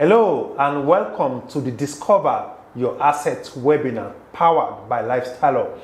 Hello and welcome to the Discover Your Assets webinar powered by Lifestyle Up.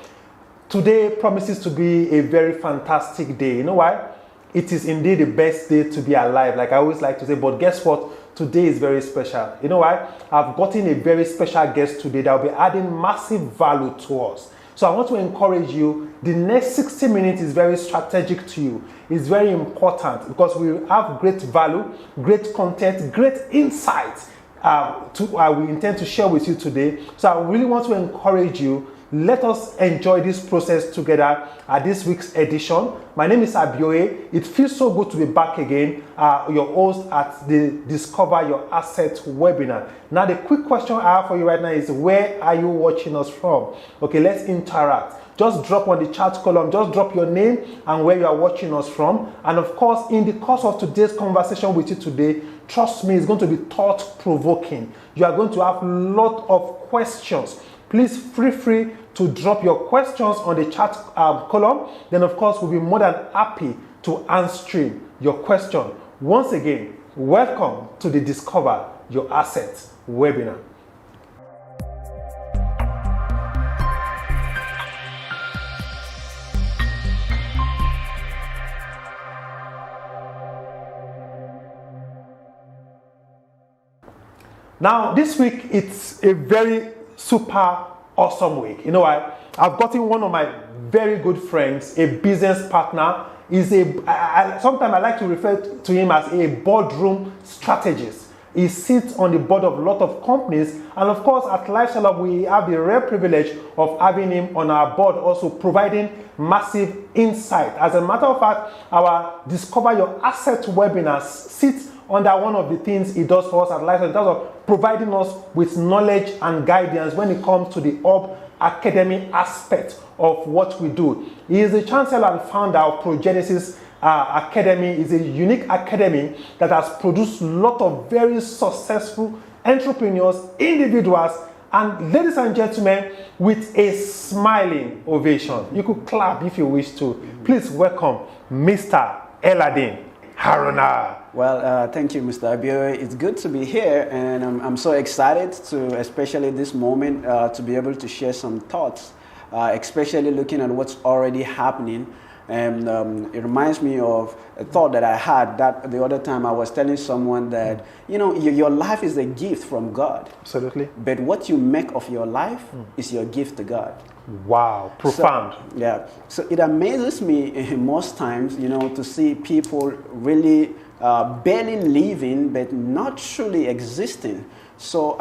Today promises to be a very fantastic day. You know why? It is indeed the best day to be alive, like I always like to say, but guess what? Today is very special. You know why? I've gotten a very special guest today that will be adding massive value to us. So I want to encourage you, the next 60 minutes is very strategic to you. It's very important because we have great value, great content, great insights we intend to share with you today. So I really want to encourage you. Let us enjoy this process together at this week's edition. My name is Abioye. It feels so good to be back again, your host at the Discover Your Assets webinar. Now, the quick question I have for you right now is, where are you watching us from? Okay, let's interact. Just drop on the chat column, just drop your name and where you are watching us from. And of course, in the course of today's conversation with you today, trust me, it's going to be thought-provoking. You are going to have a lot of questions. Please feel free to drop your questions on the chat column. Then, of course, we'll be more than happy to answer your question. Once again, welcome to the Discover Your Assets webinar. Now, this week, it's a very super awesome week. You know why? I've gotten one of my very good friends, a business partner. Sometimes I like to refer to him as a boardroom strategist. He sits on the board of a lot of companies, and of course at Lifestyle Up we have the rare privilege of having him on our board, also providing massive insight. As a matter of fact, our Discover Your Assets webinars sits under one of the things he does for us at Lifestyle in terms of providing us with knowledge and guidance when it comes to the Hub Academy aspect of what we do. He is the chancellor and founder of Progenesis Academy. It's a unique academy that has produced a lot of very successful entrepreneurs, individuals, and ladies and gentlemen, with a smiling ovation. You could clap if you wish to. Please welcome Mr. Eladin Haruna. Well, thank you, Mr. Abioye. It's good to be here, and I'm so excited to, especially this moment, to be able to share some thoughts, especially looking at what's already happening. And it reminds me of a thought that I had that the other time I was telling someone that, you know, your life is a gift from God. Absolutely. But what you make of your life is your gift to God. Wow, profound. So it amazes me most times, you know, to see people really barely living but not truly existing. So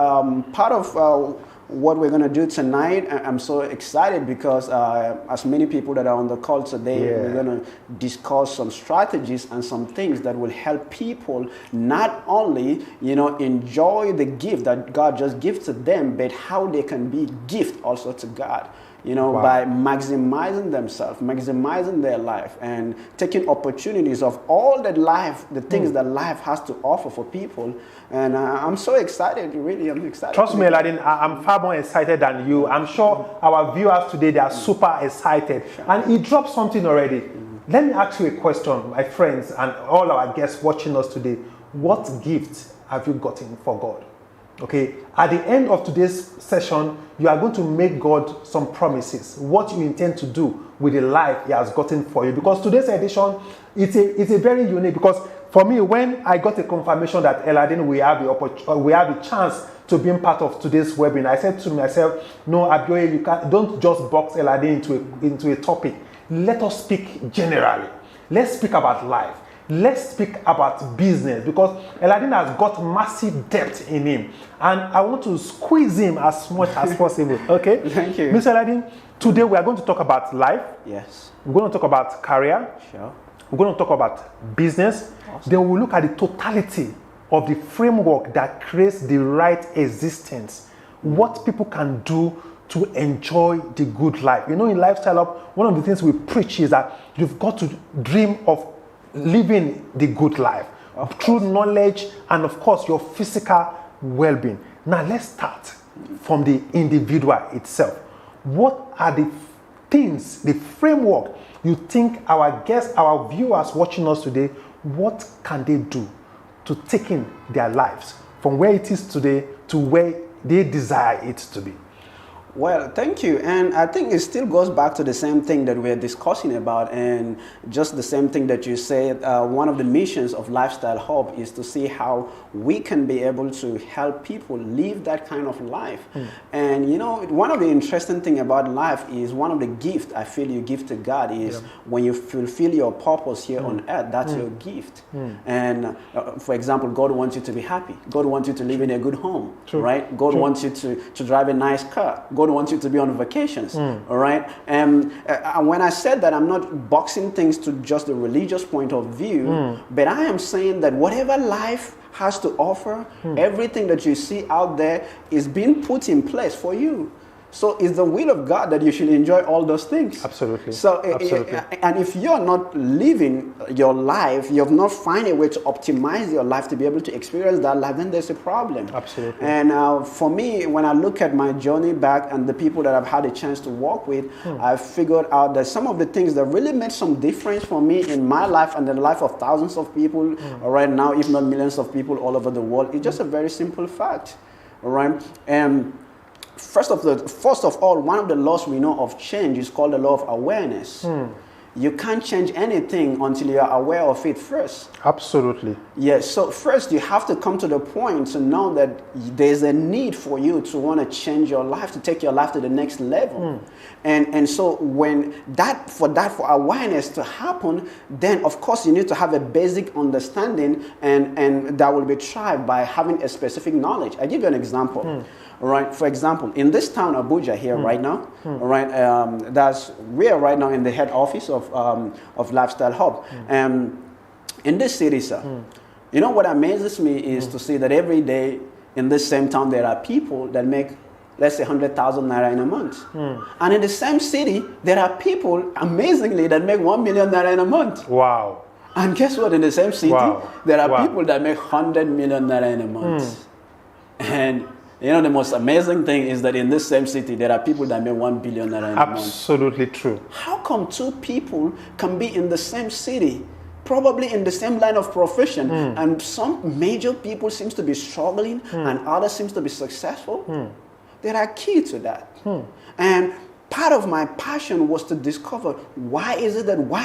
part of what we're going to do tonight, I'm so excited because as many people that are on the call today, we're going to discuss some strategies and some things that will help people not only, you know, enjoy the gift that God just gives to them, but how they can be gift also to God. You know, by maximizing themselves, maximizing their life, and taking opportunities of all that life, the things that life has to offer for people. And I'm so excited, really, I'm excited. Trust me, Eladin, I'm far more excited than you. I'm sure our viewers today, they are super excited. And he dropped something already. Let me ask you a question, my friends, and all our guests watching us today. What gift have you gotten for God? Okay, at the end of today's session, you are going to make God some promises, what you intend to do with the life He has gotten for you. Because today's edition, it's a very unique, because for me, when I got a confirmation that Eladin, we have the chance to be part of today's webinar, I said to myself, no, Abioye, don't just box Eladin into a topic. Let us speak generally. Let's speak about life. Let's speak about business, because Eladin has got massive depth in him, and I want to squeeze him as much as possible. Okay? Thank you. Mr. Eladin, today we are going to talk about life. Yes. We're going to talk about career. Sure. We're going to talk about business. Awesome. Then we'll look at the totality of the framework that creates the right existence. What people can do to enjoy the good life. You know, in Lifestyle Up, one of the things we preach is that you've got to dream of living the good life through knowledge and, of course, your physical well-being. Now, let's start from the individual itself. What are the things, the framework you think our guests, our viewers watching us today, what can they do to take in their lives from where it is today to where they desire it to be? Well, thank you. And I think it still goes back to the same thing that we're discussing about, and just the same thing that you said. One of the missions of Lifestyle Hub is to see how we can be able to help people live that kind of life. And you know, one of the interesting thing about life is one of the gifts I feel you give to God is when you fulfill your purpose here on earth, that's your gift. And for example, God wants you to be happy. God wants you to live in a good home, right? God wants you to drive a nice car. God wants you to be on vacations, all right? And when I said that, I'm not boxing things to just the religious point of view, but I am saying that whatever life has to offer, everything that you see out there is being put in place for you. So it's the will of God that you should enjoy all those things. Absolutely. So, Absolutely. And if you're not living your life, you have not found a way to optimize your life to be able to experience that life, then there's a problem. Absolutely. And for me, when I look at my journey back and the people that I've had a chance to work with, I've figured out that some of the things that really made some difference for me in my life and the life of thousands of people right now, if not millions of people all over the world, is just a very simple fact. All right. And first of all, one of the laws we know of change is called the law of awareness. You can't change anything until you are aware of it first. Absolutely. Yes, so first you have to come to the point to know that there's a need for you to want to change your life, to take your life to the next level. And so when for awareness to happen, then of course you need to have a basic understanding, and that will be tried by having a specific knowledge. I give you an example. All right. For example, in this town, Abuja, here right now, all right, we are right now in the head office of Lifestyle Hub. In this city, sir, you know what amazes me is to see that every day in this same town there are people that make, let's say, 100,000 naira in a month. And in the same city, there are people, amazingly, that make 1 million naira in a month. Wow. And guess what? In the same city, there are people that make 100 million naira in a month. And you know, the most amazing thing is that in this same city, there are people that make 1 billion naira in a month. Absolutely true. How come two people can be in the same city, probably in the same line of profession, and some major people seems to be struggling and others seems to be successful? There are keys to that. And part of my passion was to discover why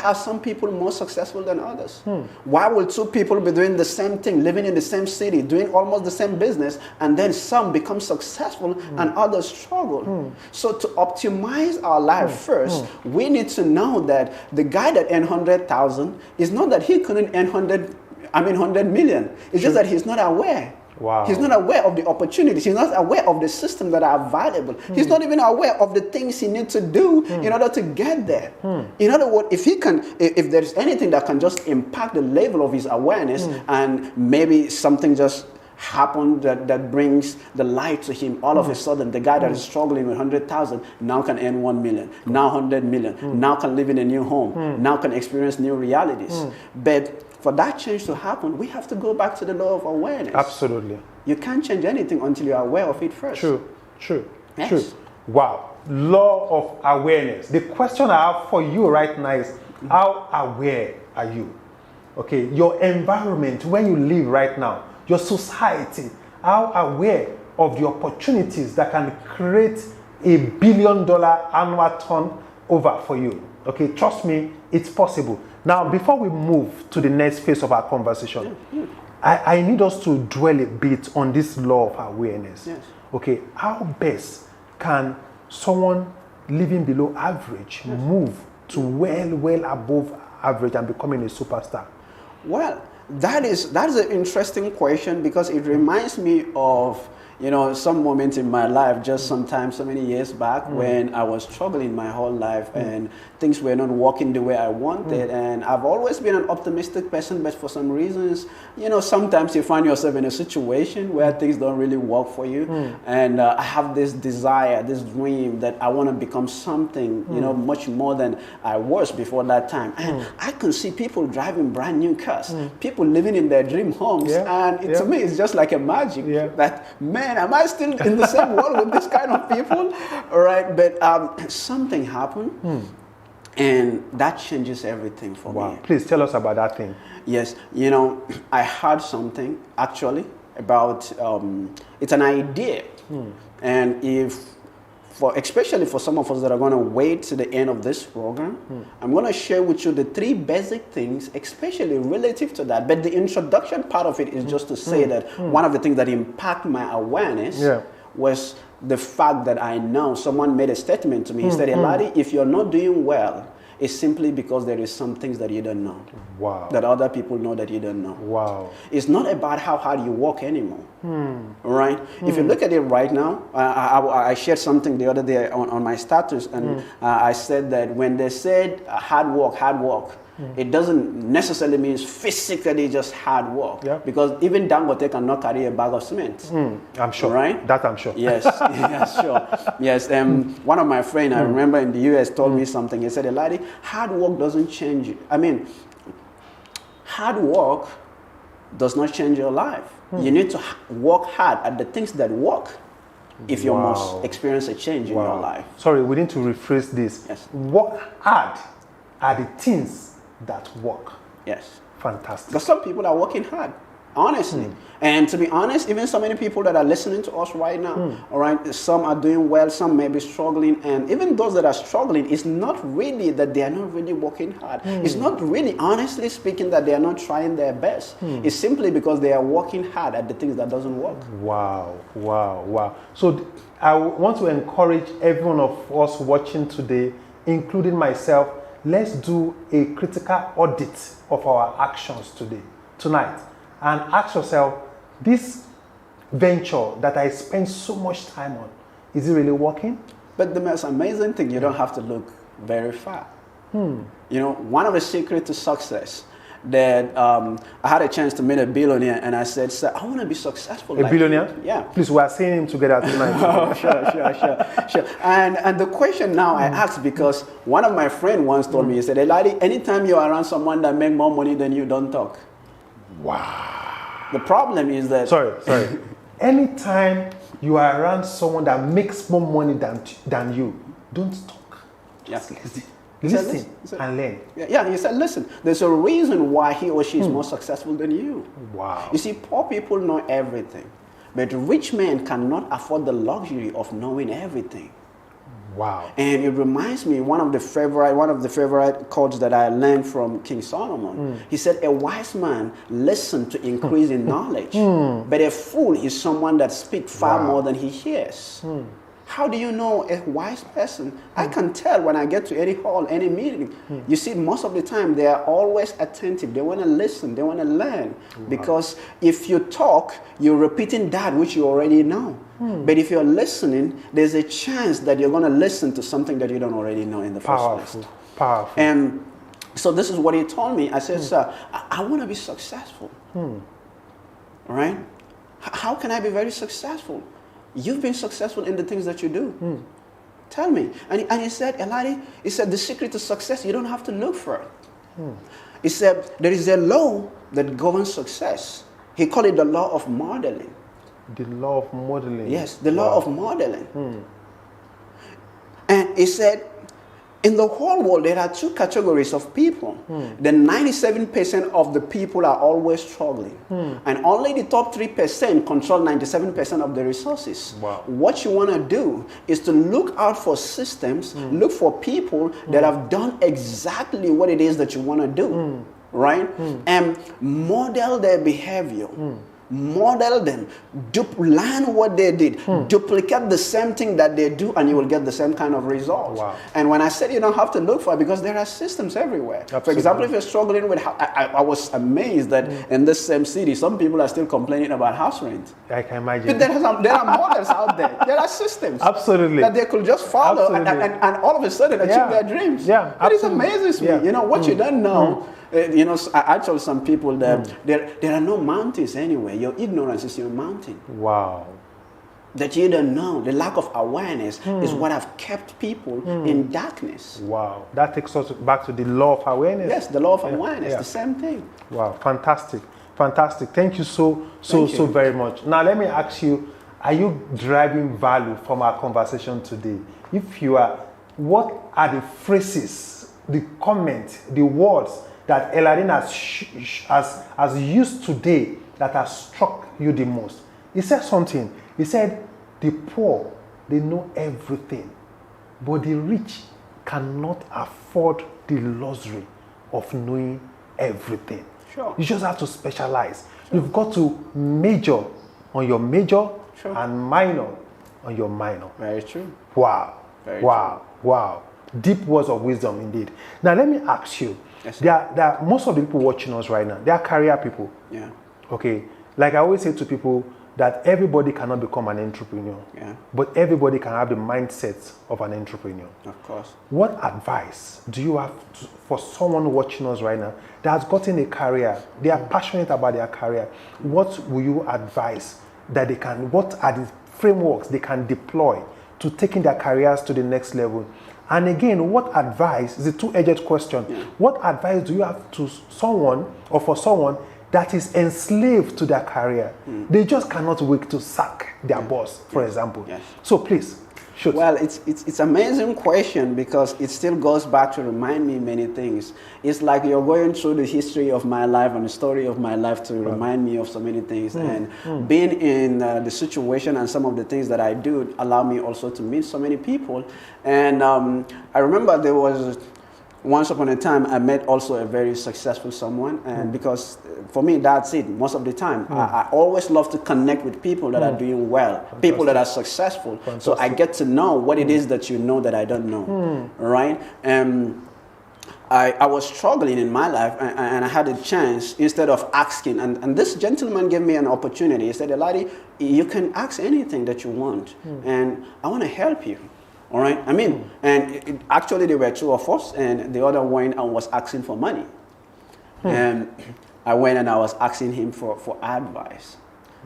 are some people more successful than others? Why will two people be doing the same thing, living in the same city, doing almost the same business, and then some become successful and others struggle? So to optimize our life first, we need to know that the guy that earned 100,000 is not that he couldn't earn 100 million. It's just that he's not aware. Wow. He's not aware of the opportunities. He's not aware of the systems that are available. He's not even aware of the things he needs to do in order to get there. In other words, if there's anything that can just impact the level of his awareness, and maybe something just happened that brings the light to him, all of a sudden the guy that is struggling with 100,000 now can earn 1 million, now 100 million, now can live in a new home, now can experience new realities. But for that change to happen, we have to go back to the law of awareness. Absolutely. You can't change anything until you're aware of it first. True. Yes. Wow. Law of awareness. The question I have for you right now is, how aware are you? Okay, your environment, where you live right now, your society, how aware of the opportunities that can create $1 billion annual turnover for you? Okay, trust me, it's possible. Now, before we move to the next phase of our conversation, I need us to dwell a bit on this law of awareness. Yes. Okay, how best can someone living below average move to well above average and becoming a superstar? Well, that is an interesting question, because it reminds me of some moments in my life, just sometimes so many years back, when I was struggling my whole life and things were not working the way I wanted. And I've always been an optimistic person, but for some reasons, sometimes you find yourself in a situation where things don't really work for you. And I have this desire, this dream that I want to become something, much more than I was before that time. And I could see people driving brand new cars, people living in their dream homes. And to me, it's just like a magic that, man, am I still in the same world with this kind of people? All right, but something happened, and that changes everything for me. Please tell us about that thing. Yes, I heard something, actually. about, it's an idea. And especially for some of us that are going to wait to the end of this program, I'm going to share with you the 3 basic things, especially relative to that. But the introduction part of it is just to say that one of the things that impacted my awareness was the fact that I know someone made a statement to me. He said, Eladi, if you're not doing well, it's simply because there is some things that you don't know. Wow. That other people know that you don't know. Wow. It's not about how hard you work anymore. Right? If you look at it right now, I shared something the other day on my status, and I said that when they said hard work, it doesn't necessarily mean physically just hard work. Yeah. Because even Dangote cannot carry a bag of cement. I'm sure. Right? That I'm sure. Yes, yes, sure. Yes, one of my friends, I remember in the US, told me something. He said, Eladi, hard work doesn't change you. I mean, hard work does not change your life. You need to work hard at the things that work if you must experience a change in your life. Sorry, we need to rephrase this. Yes. Work hard are the things that work. Yes. Fantastic. But some people are working hard, honestly. And to be honest, even so many people that are listening to us right now, all right, some are doing well, some may be struggling. And even those that are struggling, it's not really that they are not really working hard. It's not really, honestly speaking, that they are not trying their best. It's simply because they are working hard at the things that doesn't work. Wow, wow, wow. So I want to encourage every one of us watching today, including myself, let's do a critical audit of our actions tonight, and ask yourself, this venture that I spend so much time on, is it really working? But the most amazing thing, you don't have to look very far. You know, one of the secrets to success that I had a chance to meet a billionaire, and I said, sir, I want to be successful. A billionaire? You. Yeah. Please, we are seeing him together tonight. Oh, sure. And the question now I ask, because one of my friends once told me, he said, Eladi, anytime you're around someone that makes more money than you, don't talk. Wow. The problem is that... Sorry. Anytime you are around someone that makes more money than you, don't talk. Just listen and learn. Yeah, he said, listen, there's a reason why he or she is more successful than you. Wow. You see, poor people know everything, but rich men cannot afford the luxury of knowing everything. Wow. And it reminds me, one of the favorite quotes that I learned from King Solomon. He said, a wise man listens to increase in knowledge, but a fool is someone that speaks far more than he hears. How do you know a wise person? I can tell when I get to any hall, any meeting. You see, most of the time, they are always attentive. They want to listen. They want to learn. Because if you talk, you're repeating that which you already know. But if you're listening, there's a chance that you're going to listen to something that you don't already know in the first place. Powerful. And so this is what he told me. I said, sir, I want to be successful. All right? How can I be very successful? You've been successful in the things that you do. Tell me. And he said, Eladi, he said, the secret to success, you don't have to look for it. He said, there is a law that governs success. He called it the law of modeling. The law of modeling. Yes, the law of modeling. And he said, in the whole world, there are 2 categories of people. The 97% of the people are always struggling. And only the top 3% control 97% of the resources. Wow. What you want to do is to look out for systems, look for people that have done exactly what it is that you want to do. Right? And model their behavior. Model them, learn what they did, duplicate the same thing that they do, and you will get the same kind of results. Wow. And when I said you don't have to look for it, because there are systems everywhere. Absolutely. For example, if you're struggling with, I was amazed that in this same city, some people are still complaining about house rent. I can imagine. There are models out there. There are systems. Absolutely. That they could just follow and all of a sudden achieve their dreams. Yeah, That is amazes me. Yeah. You know, what you don't know. You know, I told some people that there are no mountains anywhere. Your ignorance is your mountain. Wow. That you don't know. The lack of awareness is what have kept people in darkness. Wow. That takes us back to the law of awareness. Yes, the law of awareness, the same thing. Wow, fantastic. Thank you so very much. Now let me ask you, are you deriving value from our conversation today? If you are, what are the phrases, the comments, the words that Eladin has used today that has struck you the most? He said something. He said, the poor, they know everything, but the rich cannot afford the luxury of knowing everything. Sure. You just have to specialize. Sure. You've got to major on your major, sure, and minor on your minor. Very true. Wow. Very wow. true. Wow. Deep words of wisdom indeed. Now let me ask you. Yes, there are most of the people watching us right now, they are career people. Yeah. Okay. Like I always say to people that everybody cannot become an entrepreneur. Yeah. But everybody can have the mindset of an entrepreneur. Of course. What advice do you have for someone watching us right now that has gotten a career, they are passionate about their career? What will you advise that they can, what are the frameworks they can deploy to taking their careers to the next level? And again, what advice, is a two-edged question, what advice do you have to someone or for someone that is enslaved to their career? They just cannot wait to sack their boss, for example. Yes. So please, shoot. Well, it's an amazing question because it still goes back to remind me many things. It's like you're going through the history of my life and the story of my life to remind me of so many things. And being in the situation and some of the things that I do allow me also to meet so many people. And I remember there was once upon a time, I met also a very successful someone, and because for me, that's it. Most of the time, I always love to connect with people that are doing well, people that are successful. So I get to know what it is that you know that I don't know, right? I was struggling in my life, and I had a chance instead of asking. And this gentleman gave me an opportunity. He said, Eladi, you can ask anything that you want, and I want to help you. All right. I mean, and actually there were two of us, and the other went and was asking for money. And I went and I was asking him for advice.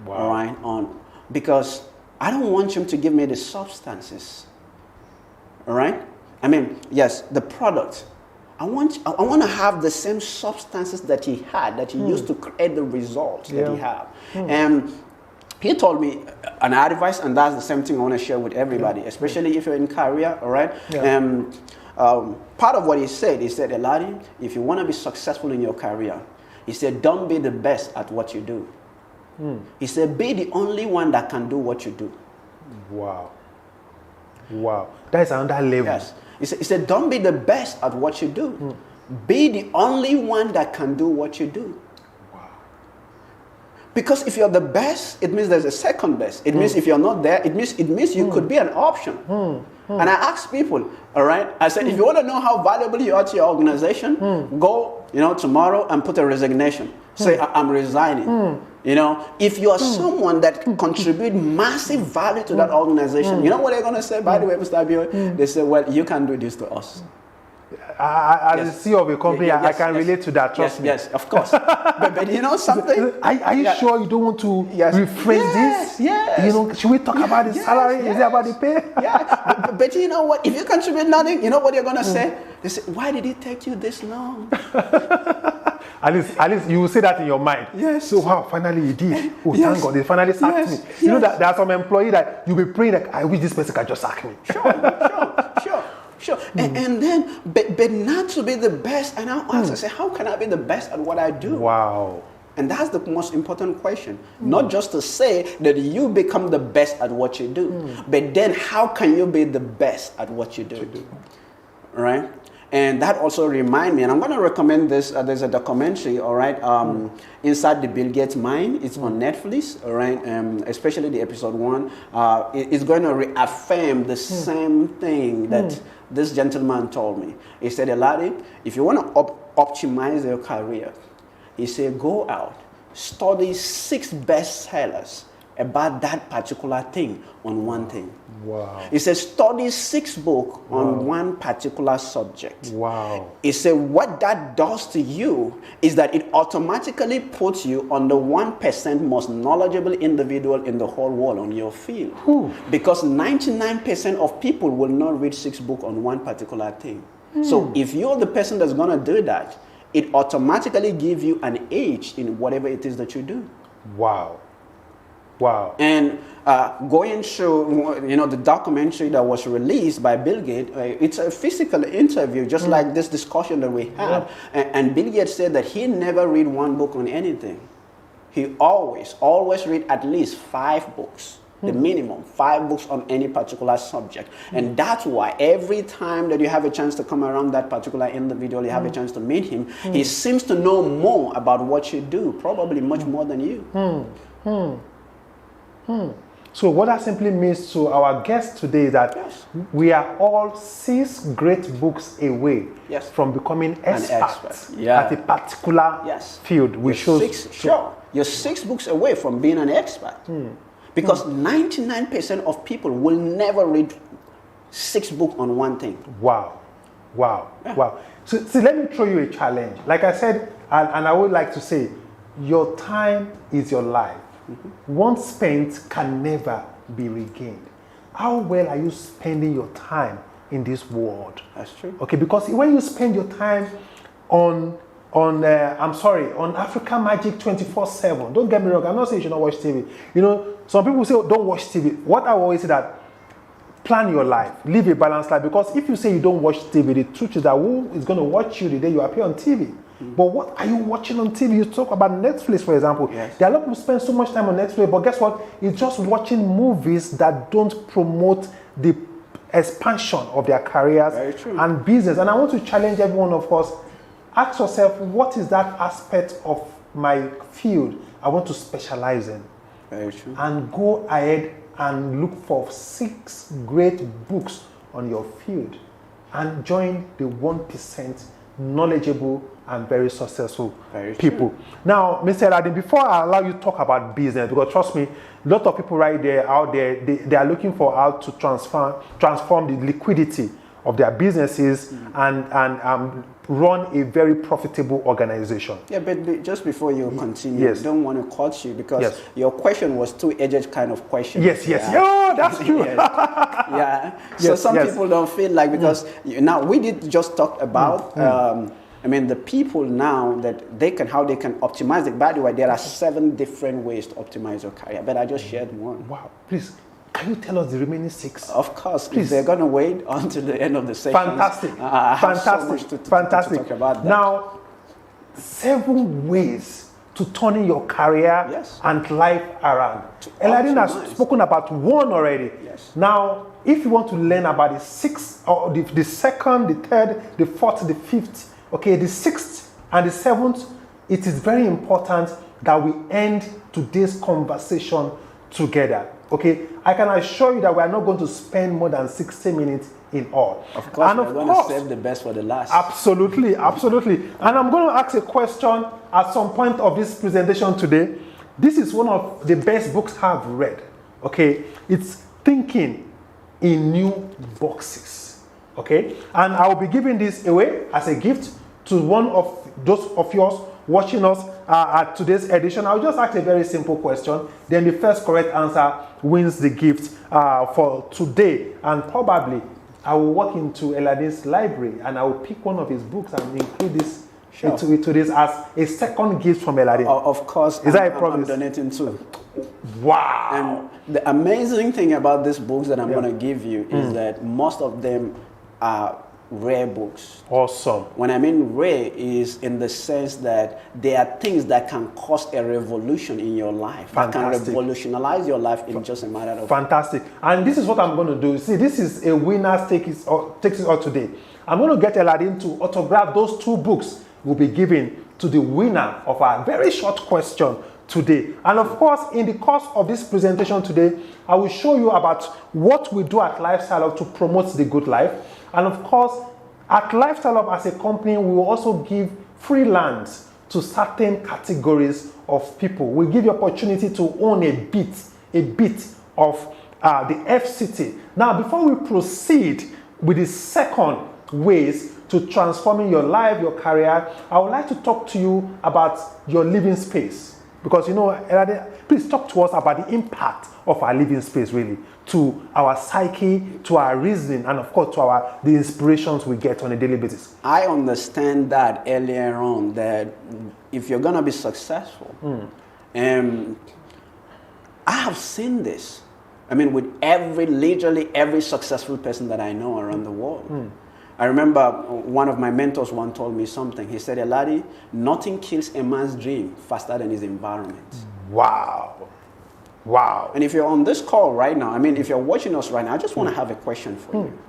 Wow. All right. Because I don't want him to give me the substances. All right. I mean, yes, the product. I want to have the same substances that he had, that he used to create the results that he had. And he told me an advice, and that's the same thing I want to share with everybody, especially if you're in career, all right? Part of what he said, Eladi, if you want to be successful in your career, he said, don't be the best at what you do. He said, be the only one that can do what you do. Wow. Wow. That is another level. Yes. He said, don't be the best at what you do. Be the only one that can do what you do. Because if you're the best, it means there's a second best. It means if you're not there, it means you could be an option. And I ask people, all right, I said, if you want to know how valuable you are to your organization, go, tomorrow and put a resignation. Say, I'm resigning. If you are someone that contribute massive value to that organization, you know what they're going to say, by the way, Mr. Abio? They say, well, you can do this to us. As the CEO of a company, I can relate to that. Trust me. Yes, of course. but you know something? Are you sure you don't want to rephrase this? Yes. Should we talk about the salary? Is it about the pay? But you know what? If you contribute nothing, you know what you're going to say? They say, why did it take you this long? At least you will say that in your mind. Yes. So wow, finally you did. Oh, thank God, they finally sacked me. You know that there are some employees that you'll be praying like, I wish this person can just sack me. Sure. And then, but not to be the best. And I'll ask, I say, how can I be the best at what I do? Wow. And that's the most important question. Not just to say that you become the best at what you do, but then how can you be the best at what you do? Right? And that also reminds me, and I'm going to recommend this, there's a documentary, all right, Inside the Bill Gates Mind. It's on Netflix, all right, especially the episode 1. It's going to reaffirm the same thing that this gentleman told me. He said, Eladi, if you want to optimize your career, he said, go out, study 6 bestsellers about that particular thing on one thing. Wow. He says, study 6 books on one particular subject. Wow. He said, what that does to you is that it automatically puts you on the 1% most knowledgeable individual in the whole world on your field. Because 99% of people will not read 6 books on one particular thing. So if you're the person that's going to do that, it automatically gives you an edge in whatever it is that you do. Wow. And going through, the documentary that was released by Bill Gates, it's a physical interview, just like this discussion that we had. And Bill Gates said that he never read one book on anything. he always read at least 5 books. The minimum 5 books on any particular subject. And that's why every time that you have a chance to come around that particular individual, you have a chance to meet him, he seems to know more about what you do, probably much more than you. So what that simply means to our guests today is that we are all 6 great books away from becoming experts at a particular field. You're 6 books away from being an expert. Because 99% of people will never read 6 books on one thing. Wow. So let me throw you a challenge. Like I said, and I would like to say, your time is your life. Once spent can never be regained. How well are you spending your time in this world? That's true. Okay, because when you spend your time on African Magic 24/7. Don't get me wrong. I'm not saying you should not watch TV. You know, some people say, oh, don't watch TV. What I always say that plan your life, live a balanced life. Because if you say you don't watch TV, the truth is that who is going to watch you the day you appear on TV? But what are you watching on TV? You talk about Netflix, for example. There are a lot of people spend so much time on Netflix, but guess what? It's just watching movies that don't promote the expansion of their careers and business. And I want to challenge every one of us. Ask yourself, what is that aspect of my field I want to specialize in? Very true. And go ahead and look for 6 great books on your field and join the 1% knowledgeable and very successful people. Now, Mr. Aladdin, before I allow you to talk about business, because trust me, a lot of people out there, they are looking for how to transform the liquidity of their businesses and run a very profitable organization. Yeah, but just before you continue, I don't want to cut you because your question was two-edged kind of question. Yes. Oh, that's true. So some people don't feel like, because now we did just talk about the people now that how they can optimize it. By the way, there are 7 different ways to optimize your career, but I just shared one. Wow, please. Can you tell us the remaining 6? Of course, please. If they're going to wait until the end of the session. Fantastic. To talk about that. Now, 7 ways to turning your career and life around. Aladdin has spoken about 1 already. Now, if you want to learn about the 6th, or the 2nd, the 3rd, the 4th, the 5th, okay, the 6th and the 7th, it is very important that we end today's conversation together. Okay, I can assure you that we are not going to spend more than 60 minutes in all. Of course, we're going to save the best for the last. Absolutely. And I'm going to ask a question at some point of this presentation today. This is one of the best books I've read. Okay, it's Thinking in New Boxes. Okay, and I will be giving this away as a gift to one of those of yours watching us at today's edition. I'll just ask a very simple question. Then the first correct answer wins the gift for today. And probably I will walk into Aladdin's library and I will pick one of his books and include this to this as a second gift from Aladdin. Of course. Is that a promise? I'm donating too. Wow. And the amazing thing about these books that I'm going to give you is that most of them are rare books. Awesome. When I mean rare is in the sense that they are things that can cause a revolution in your life. Fantastic. That can revolutionize your life in just a matter of... Fantastic. And this is what I'm going to do. See, this is a winner takes it all today. I'm going to get Aladdin to autograph those 2 books we'll be giving to the winner of our very short question today. And of course, in the course of this presentation today, I will show you about what we do at Lifestyle Hub to promote the good life. And of course, at Lifestyle Hub as a company, we will also give free lands to certain categories of people. We give you opportunity to own a bit of the FCT. Now, before we proceed with the second ways to transforming your life, your career, I would like to talk to you about your living space. Because, please talk to us about the impact of our living space, really, to our psyche, to our reasoning, and of course, to the inspirations we get on a daily basis. I understand that earlier on, that if you're going to be successful, I have seen this. With literally every successful person that I know around the world. I remember one of my mentors once told me something. He said, Eladi, nothing kills a man's dream faster than his environment. Wow. Wow. And if you're on this call right now, I mean, if you're watching us right now, I just want to have a question for you.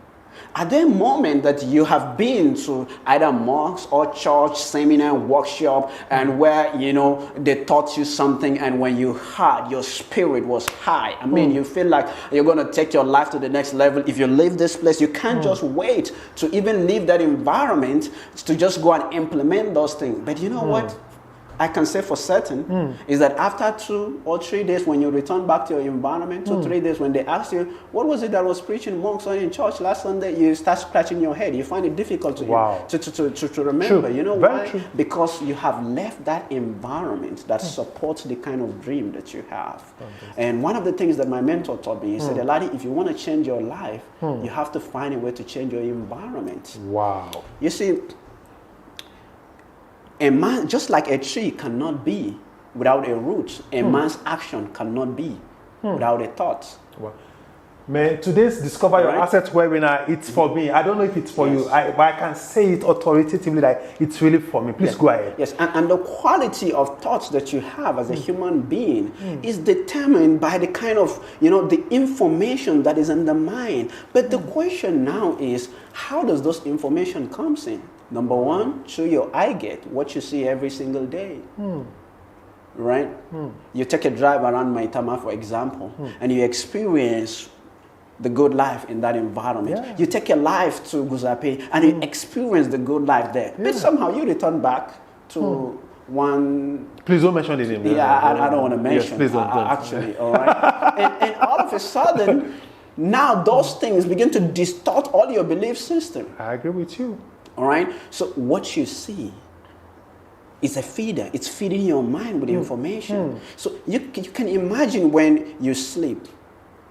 Are there moments that you have been to either mosque or church, seminar, workshop, and where, you know, they taught you something, and when you heard, your spirit was high? I mean, you feel like you're going to take your life to the next level. If you leave this place, you can't just wait to even leave that environment to just go and implement those things. But you know what? I can say for certain is that after 2 or 3 days, when you return back to your environment, 2 or 3 days, when they ask you, what was it that was preaching monks on in church last Sunday, you start scratching your head. You find it difficult to remember. True. You know Very why? true. Because you have left that environment that supports the kind of dream that you have. And one of the things that my mentor taught me, he said, Eladi, if you want to change your life, you have to find a way to change your environment. Wow. You see, a man, just like a tree cannot be without a root, a man's action cannot be without a thought. Wow. Man, today's Discover Your Assets webinar, it's for me. I don't know if it's for you, but I can say it authoritatively that it's really for me. Please go ahead. Yes, and the quality of thoughts that you have as a human being is determined by the kind of, you know, the information that is in the mind. But the question now is, how does those information comes in? Number one, through your eye gate, what you see every single day. Right? You take a drive around Maitama, for example, and you experience the good life in that environment. Yeah. You take your life to Guzape and you experience the good life there. But somehow you return back to one... Please don't mention the name. Yeah, I don't want to mention. Yes, please don't. Actually, all right? and all of a sudden, now those things begin to distort all your belief system. I agree with you. All right? So what you see is a feeder. It's feeding your mind with information. So you can imagine when you sleep,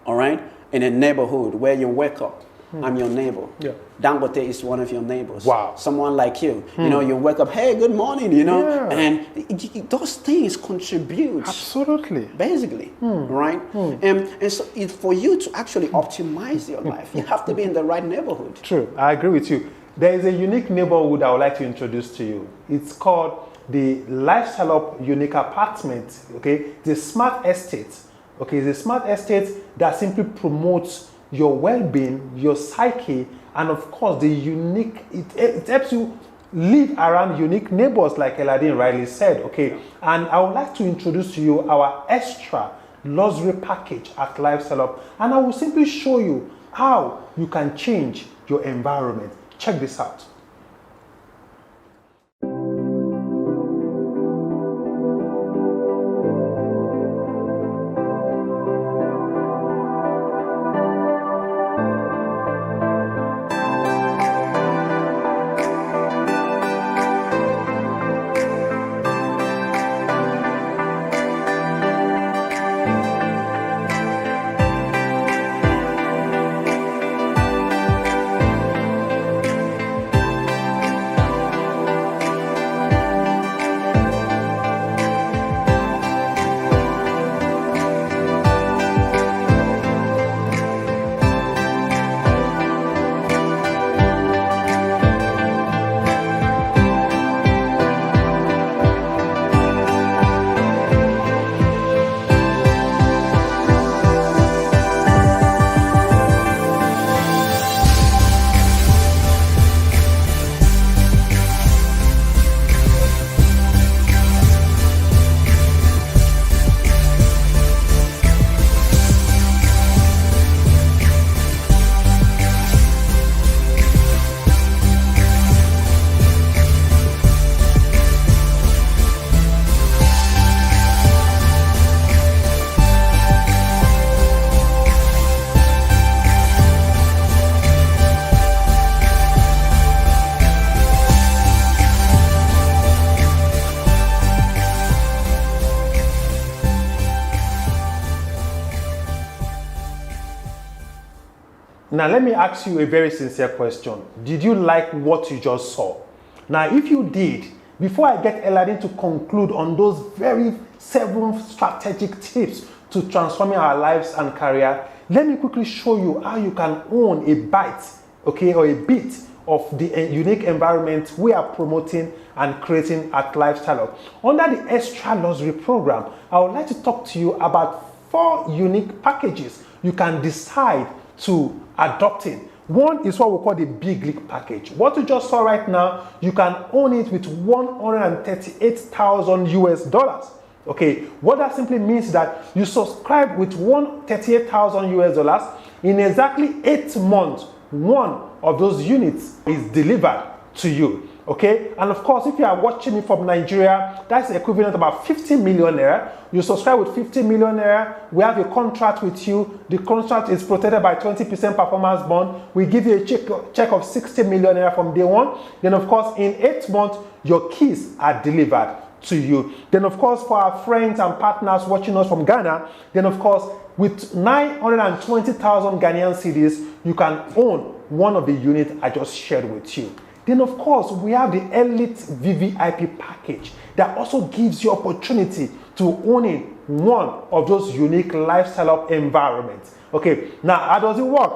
all right, in a neighborhood where you wake up. I'm your neighbor. Yeah. Dangote is one of your neighbors. Wow. Someone like you. You know, you wake up, hey, good morning, you know. Yeah. And those things contribute. Absolutely. Basically, right? And so for you to actually optimize your life, you have to be in the right neighborhood. True. I agree with you. There is a unique neighborhood I would like to introduce to you. It's called the Lifestyle Up Unique Apartment. Okay, the smart estate. Okay, the smart estate that simply promotes your well-being, your psyche, and of course the unique. It helps you live around unique neighbors, like Eladin rightly said. Okay, and I would like to introduce to you our extra luxury package at Lifestyle Up, and I will simply show you how you can change your environment. Check this out. Now, let me ask you a very sincere question. Did you like what you just saw? Now, if you did, before I get Eladin to conclude on those very 7 strategic tips to transforming our lives and career, let me quickly show you how you can own a bite, okay, or a bit of the unique environment we are promoting and creating at Lifestyle Up. Under the Extra Luxury program, I would like to talk to you about 4 unique packages you can decide to adopt in. One is what we call the Big League package. What you just saw right now, you can own it with $138,000 US. Okay, what that simply means is that you subscribe with $138,000 US. In exactly 8 months, one of those units is delivered to you. Okay, and of course, if you are watching me from Nigeria, that's equivalent to about 50 million naira. You subscribe with 50 million naira. We have a contract with you. The contract is protected by 20% performance bond. We give you a check of 60 million naira from day one. Then, of course, in 8 months, your keys are delivered to you. Then, of course, for our friends and partners watching us from Ghana, then, of course, with 920,000 Ghanaian cedis, you can own one of the units I just shared with you. Then, of course, we have the Elite VVIP package that also gives you opportunity to own one of those unique Lifestyle Up environments. Okay, now how does it work?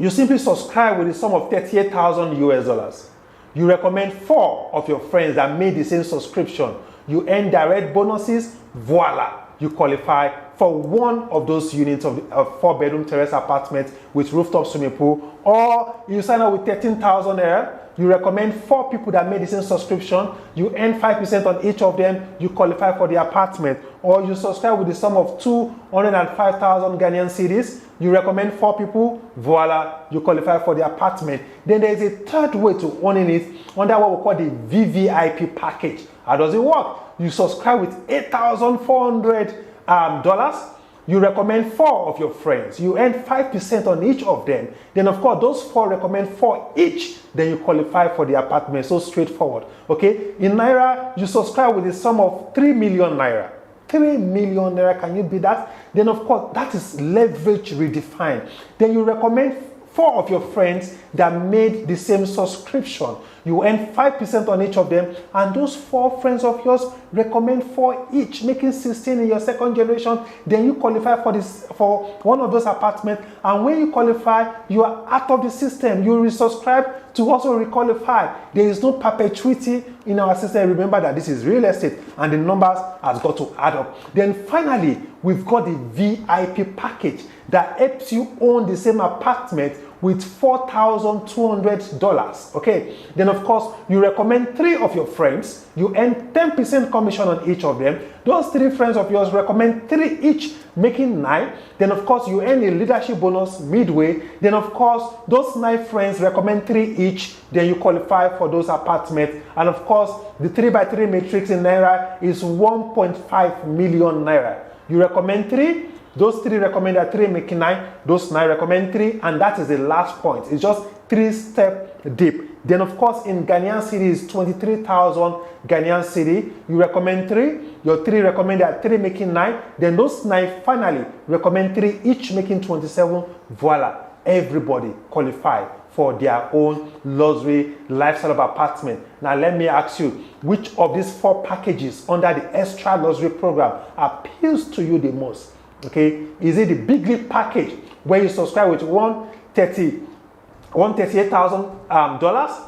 You simply subscribe with the sum of $38,000 US. You recommend 4 of your friends that made the same subscription. You earn direct bonuses. Voila, you qualify for one of those units of 4-bedroom terrace apartment with rooftop swimming pool. Or you sign up with 13,000 naira. You recommend 4 people that made the same subscription. You earn 5% on each of them. You qualify for the apartment. Or you subscribe with the sum of 205,000 Ghanaian cedis. You recommend 4 people. Voila, you qualify for the apartment. Then there is a third way to owning it under what we call the VVIP package. How does it work? You subscribe with $8,400. You recommend 4 of your friends. You earn 5% on each of them. Then, of course, those 4 recommend 4 each. Then you qualify for the apartment. So straightforward. Okay? In Naira, you subscribe with a sum of 3 million Naira. 3 million Naira. Can you beat that? Then, of course, that is leverage redefined. Then you recommend 4 of your friends that made the same subscription. You earn 5% on each of them, and those 4 friends of yours recommend 4 each, making 16 in your second generation. Then you qualify for one of those apartments, and when you qualify, you are out of the system. You resubscribe to also requalify. There is no perpetuity in our system. Remember that this is real estate, and the numbers has got to add up. Then finally, we've got the VIP package that helps you own the same apartment with $4,200. Okay, then of course you recommend 3 of your friends. You earn 10% commission on each of them. Those 3 friends of yours recommend 3 each, making 9. Then of course you earn a leadership bonus midway. Then of course those 9 friends recommend 3 each. Then you qualify for those apartments. And of course the 3x3 matrix in Naira is 1.5 million Naira. You recommend 3. Those 3 recommend that 3 making 9. Those 9 recommend 3, and that is the last point. It's just 3-step deep. Then, of course, in Ghanaian cedi is 23,000 Ghanaian cedi. You recommend 3. Your 3 recommend that 3 making 9. Then those 9 finally recommend 3 each, making 27. Voila, everybody qualify for their own luxury Lifestyle Up apartment. Now, let me ask you, which of these 4 packages under the Extra Luxury program appeals to you the most? Okay, is it the Big League package where you subscribe with $138,000?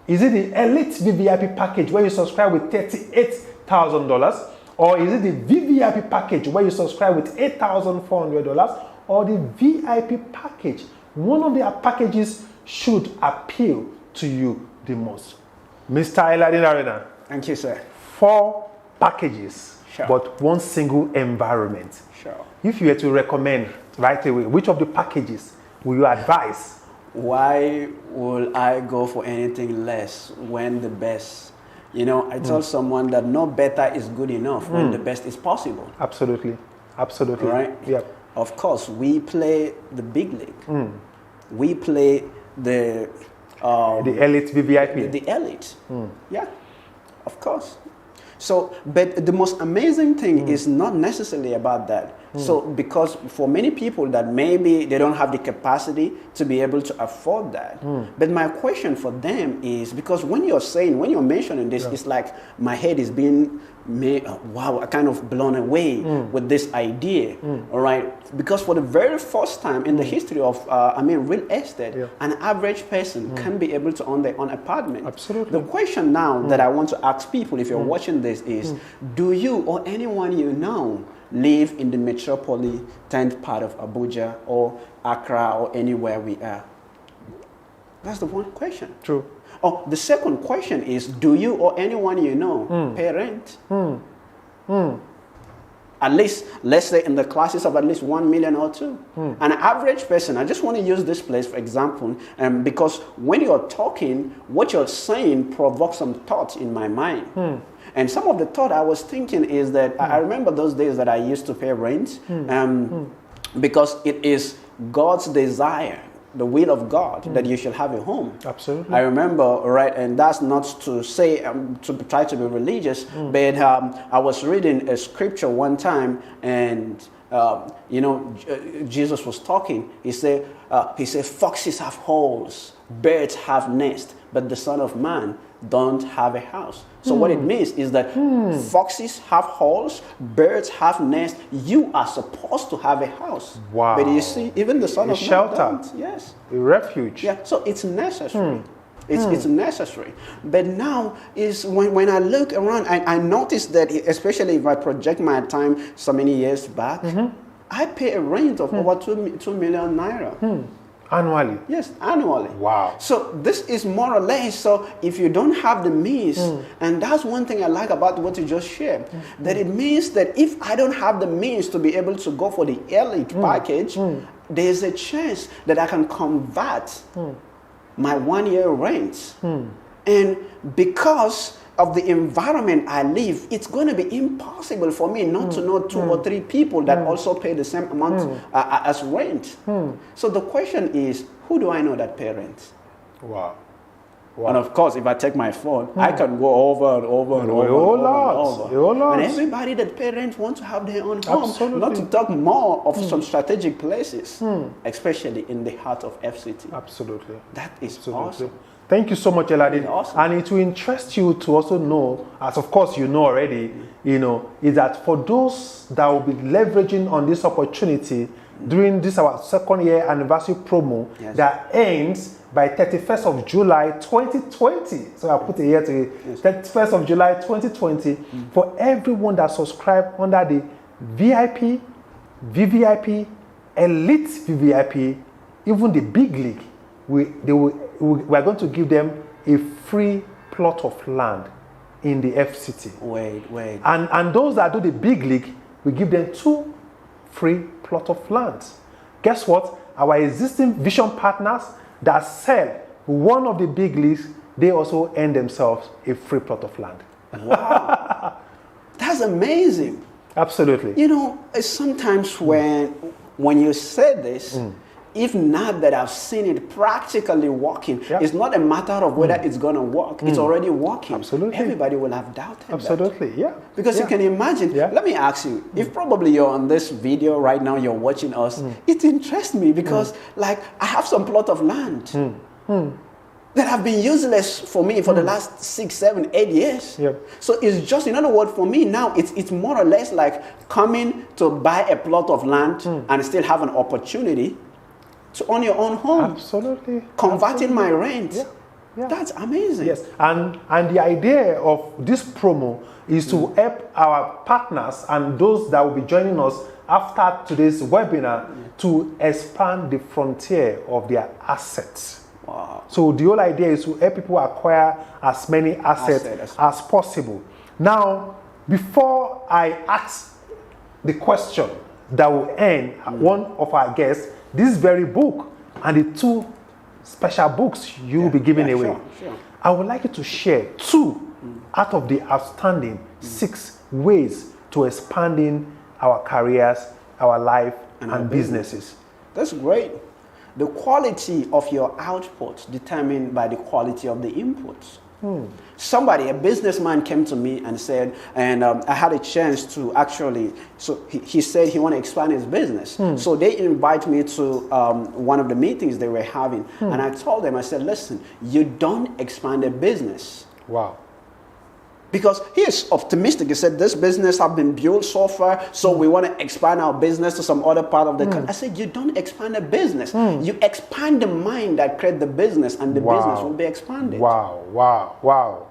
Is it the Elite VVIP package where you subscribe with $38,000? Or is it the VVIP package where you subscribe with $8,400? Or the VIP package? One of the packages should appeal to you the most. Mr. Eladin Arena. Thank you, sir. 4 packages, sure, but one single environment. Sure. If you were to recommend right away, which of the packages will you advise? Why will I go for anything less when the best? You know, I told someone that no better is good enough when the best is possible. Absolutely. Absolutely. Right? Yep. Of course, we play the big league. We play the Elite VVIP. The elite. Yeah, of course. So, but the most amazing thing is not necessarily about that. So, because for many people that maybe they don't have the capacity to be able to afford that. But my question for them is, because when you're mentioning this, it's like my head is being wow, I kind of blown away with this idea, all right? Because for the very first time in the history of, real estate, an average person can be able to own their own apartment. Absolutely. The question now that I want to ask people, if you're watching this, is do you or anyone you know live in the metropolitan part of Abuja or Accra or anywhere we are? That's the one question. True. Oh, the second question is, do you or anyone you know pay rent? At least, let's say in the classes of at least 1 million or 2. An average person, I just want to use this place for example, because when you're talking, what you're saying provokes some thoughts in my mind. And some of the thought I was thinking is that I remember those days that I used to pay rent because it is God's desire, the will of God, that you should have a home. Absolutely. I remember, right, and that's not to say, to try to be religious, but I was reading a scripture one time, and, Jesus was talking. He said, foxes have holes, birds have nests, but the Son of Man don't have a house. So what it means is that foxes have holes, birds have nests. You are supposed to have a house. Wow. But you see, even the Son of Man shelter. don't. Yes. A refuge. Yeah. So it's necessary. It's necessary. But now is when I look around, I notice that, especially if I project my time so many years back, I pay a rent of over 2 million naira. Annually? Yes, annually. Wow. So this is more or less, so if you don't have the means, and that's one thing I like about what you just shared, that it means that if I don't have the means to be able to go for the elite package, there's a chance that I can convert my 1 year rent. And because of the environment I live, it's going to be impossible for me not to know 2 or 3 people that also pay the same amount as rent. So the question is, who do I know that pay rent? Wow. And of course, if I take my phone, I can go over and over and over. And everybody that pay rent wants to have their own home. Absolutely. Not to talk more of some strategic places, especially in the heart of FCT. Absolutely. That is Absolutely. awesome. Thank you so much, Eladin. Awesome. And it will interest you to also know, as of course you know already, is that for those that will be leveraging on this opportunity during this our 2nd year anniversary promo that ends by 31st of July 2020. So I put a year to it. 31st of July 2020 for everyone that subscribed under the VIP, VVIP, Elite VVIP, even the big league. We are going to give them a free plot of land in the FCT. Wait. And those that do the big league, we give them 2 free plot of land. Guess what? Our existing vision partners that sell one of the big leagues, they also earn themselves a free plot of land. Wow. That's amazing. Absolutely. Sometimes when you say this, if not that I've seen it practically working, it's not a matter of whether it's going to work. It's already working. Absolutely. Everybody will have doubted Absolutely, that. yeah. Because you can imagine, let me ask you, if probably you're on this video right now, you're watching us, it interests me because I have some plot of land that have been useless for me for the last 6, 7, 8 years. So it's just, in other words, for me now, it's more or less like coming to buy a plot of land and still have an opportunity to own your own home. Absolutely. Converting my rent. Yeah. That's amazing. Yes. And the idea of this promo is to help our partners and those that will be joining us after today's webinar to expand the frontier of their assets. Wow. So the whole idea is to help people acquire as many assets as possible. Now, before I ask the question that will end one of our guests, this very book and the 2 special books you will be giving away. Sure. I would like you to share 2 out of the outstanding 6 ways to expanding our careers, our life, and businesses. That's great. The quality of your output determined by the quality of the inputs. Somebody, a businessman, came to me and said, and I had a chance to actually, so he said he wanted to expand his business. So they invite me to one of the meetings they were having. And I told them, I said, listen, you don't expand a business. Wow. Because he is optimistic. He said, this business have been built so far, so we want to expand our business to some other part of the country. I said, you don't expand a business. You expand the mind that creates the business, and the business will be expanded. Wow.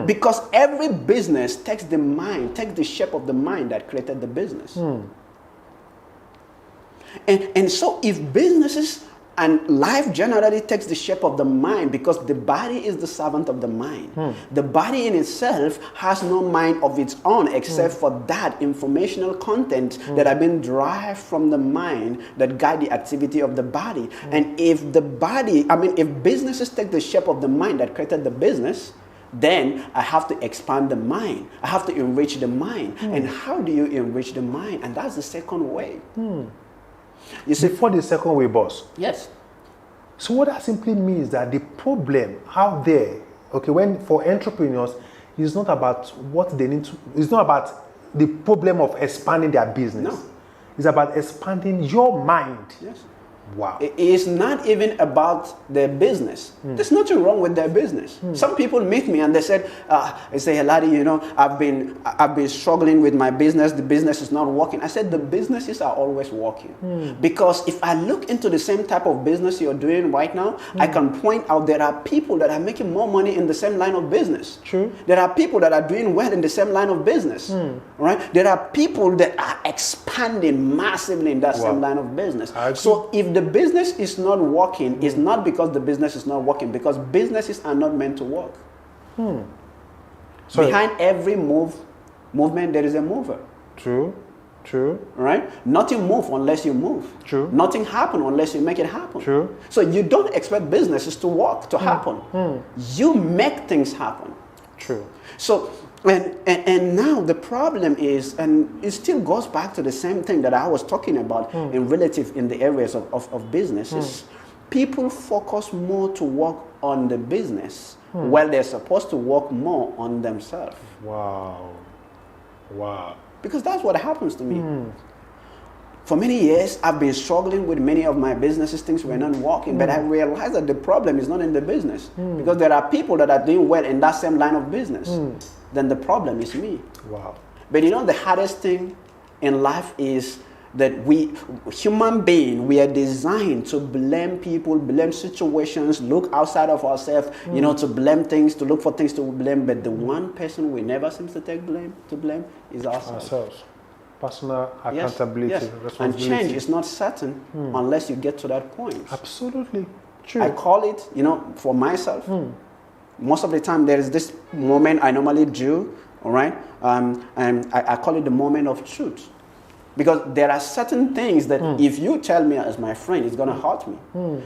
Because every business takes the shape of the mind that created the business. And so if businesses and life generally takes the shape of the mind, because the body is the servant of the mind. The body in itself has no mind of its own except for that informational content that have been derived from the mind that guide the activity of the body. And if if businesses take the shape of the mind that created the business, then I have to expand the mind. I have to enrich the mind. And how do you enrich the mind? And that's the second way. You see, for the second way, boss. Yes. So what that simply means that the problem out there, for entrepreneurs, is not about what they need to. It's not about the problem of expanding their business. No. It's about expanding your mind. Yes. Wow. It is not even about their business. There's nothing wrong with their business. Some people meet me and they said, Heladi, I've been struggling with my business. The business is not working. I said, the businesses are always working. Because if I look into the same type of business you're doing right now, I can point out there are people that are making more money in the same line of business. True. There are people that are doing well in the same line of business. Right? There are people that are expanding massively in that same line of business. So if the business is not working, it's not because the business is not working, because businesses are not meant to work. Behind every movement, there is a mover. True. Right? Nothing moves unless you move. True. Nothing happens unless you make it happen. True. So you don't expect businesses to work, to happen. You make things happen. True. So, and now the problem is, and it still goes back to the same thing that I was talking about in the areas of businesses. People focus more to work on the business while they're supposed to work more on themselves. Wow. Because that's what happens to me. For many years, I've been struggling with many of my businesses. Things were not working, but I realized that the problem is not in the business. Because there are people that are doing well in that same line of business. Then the problem is me. Wow. But the hardest thing in life is that we, human beings, we are designed to blame people, blame situations, look outside of ourselves, to blame things, to look for things to blame. But the one person we never seem to take blame is ourselves. Personal accountability, responsibility. And change is not certain unless you get to that point. Absolutely. True. I call it, for myself, most of the time there is this moment I normally do, all right? And I call it the moment of truth. Because there are certain things that if you tell me as my friend, it's going to hurt me.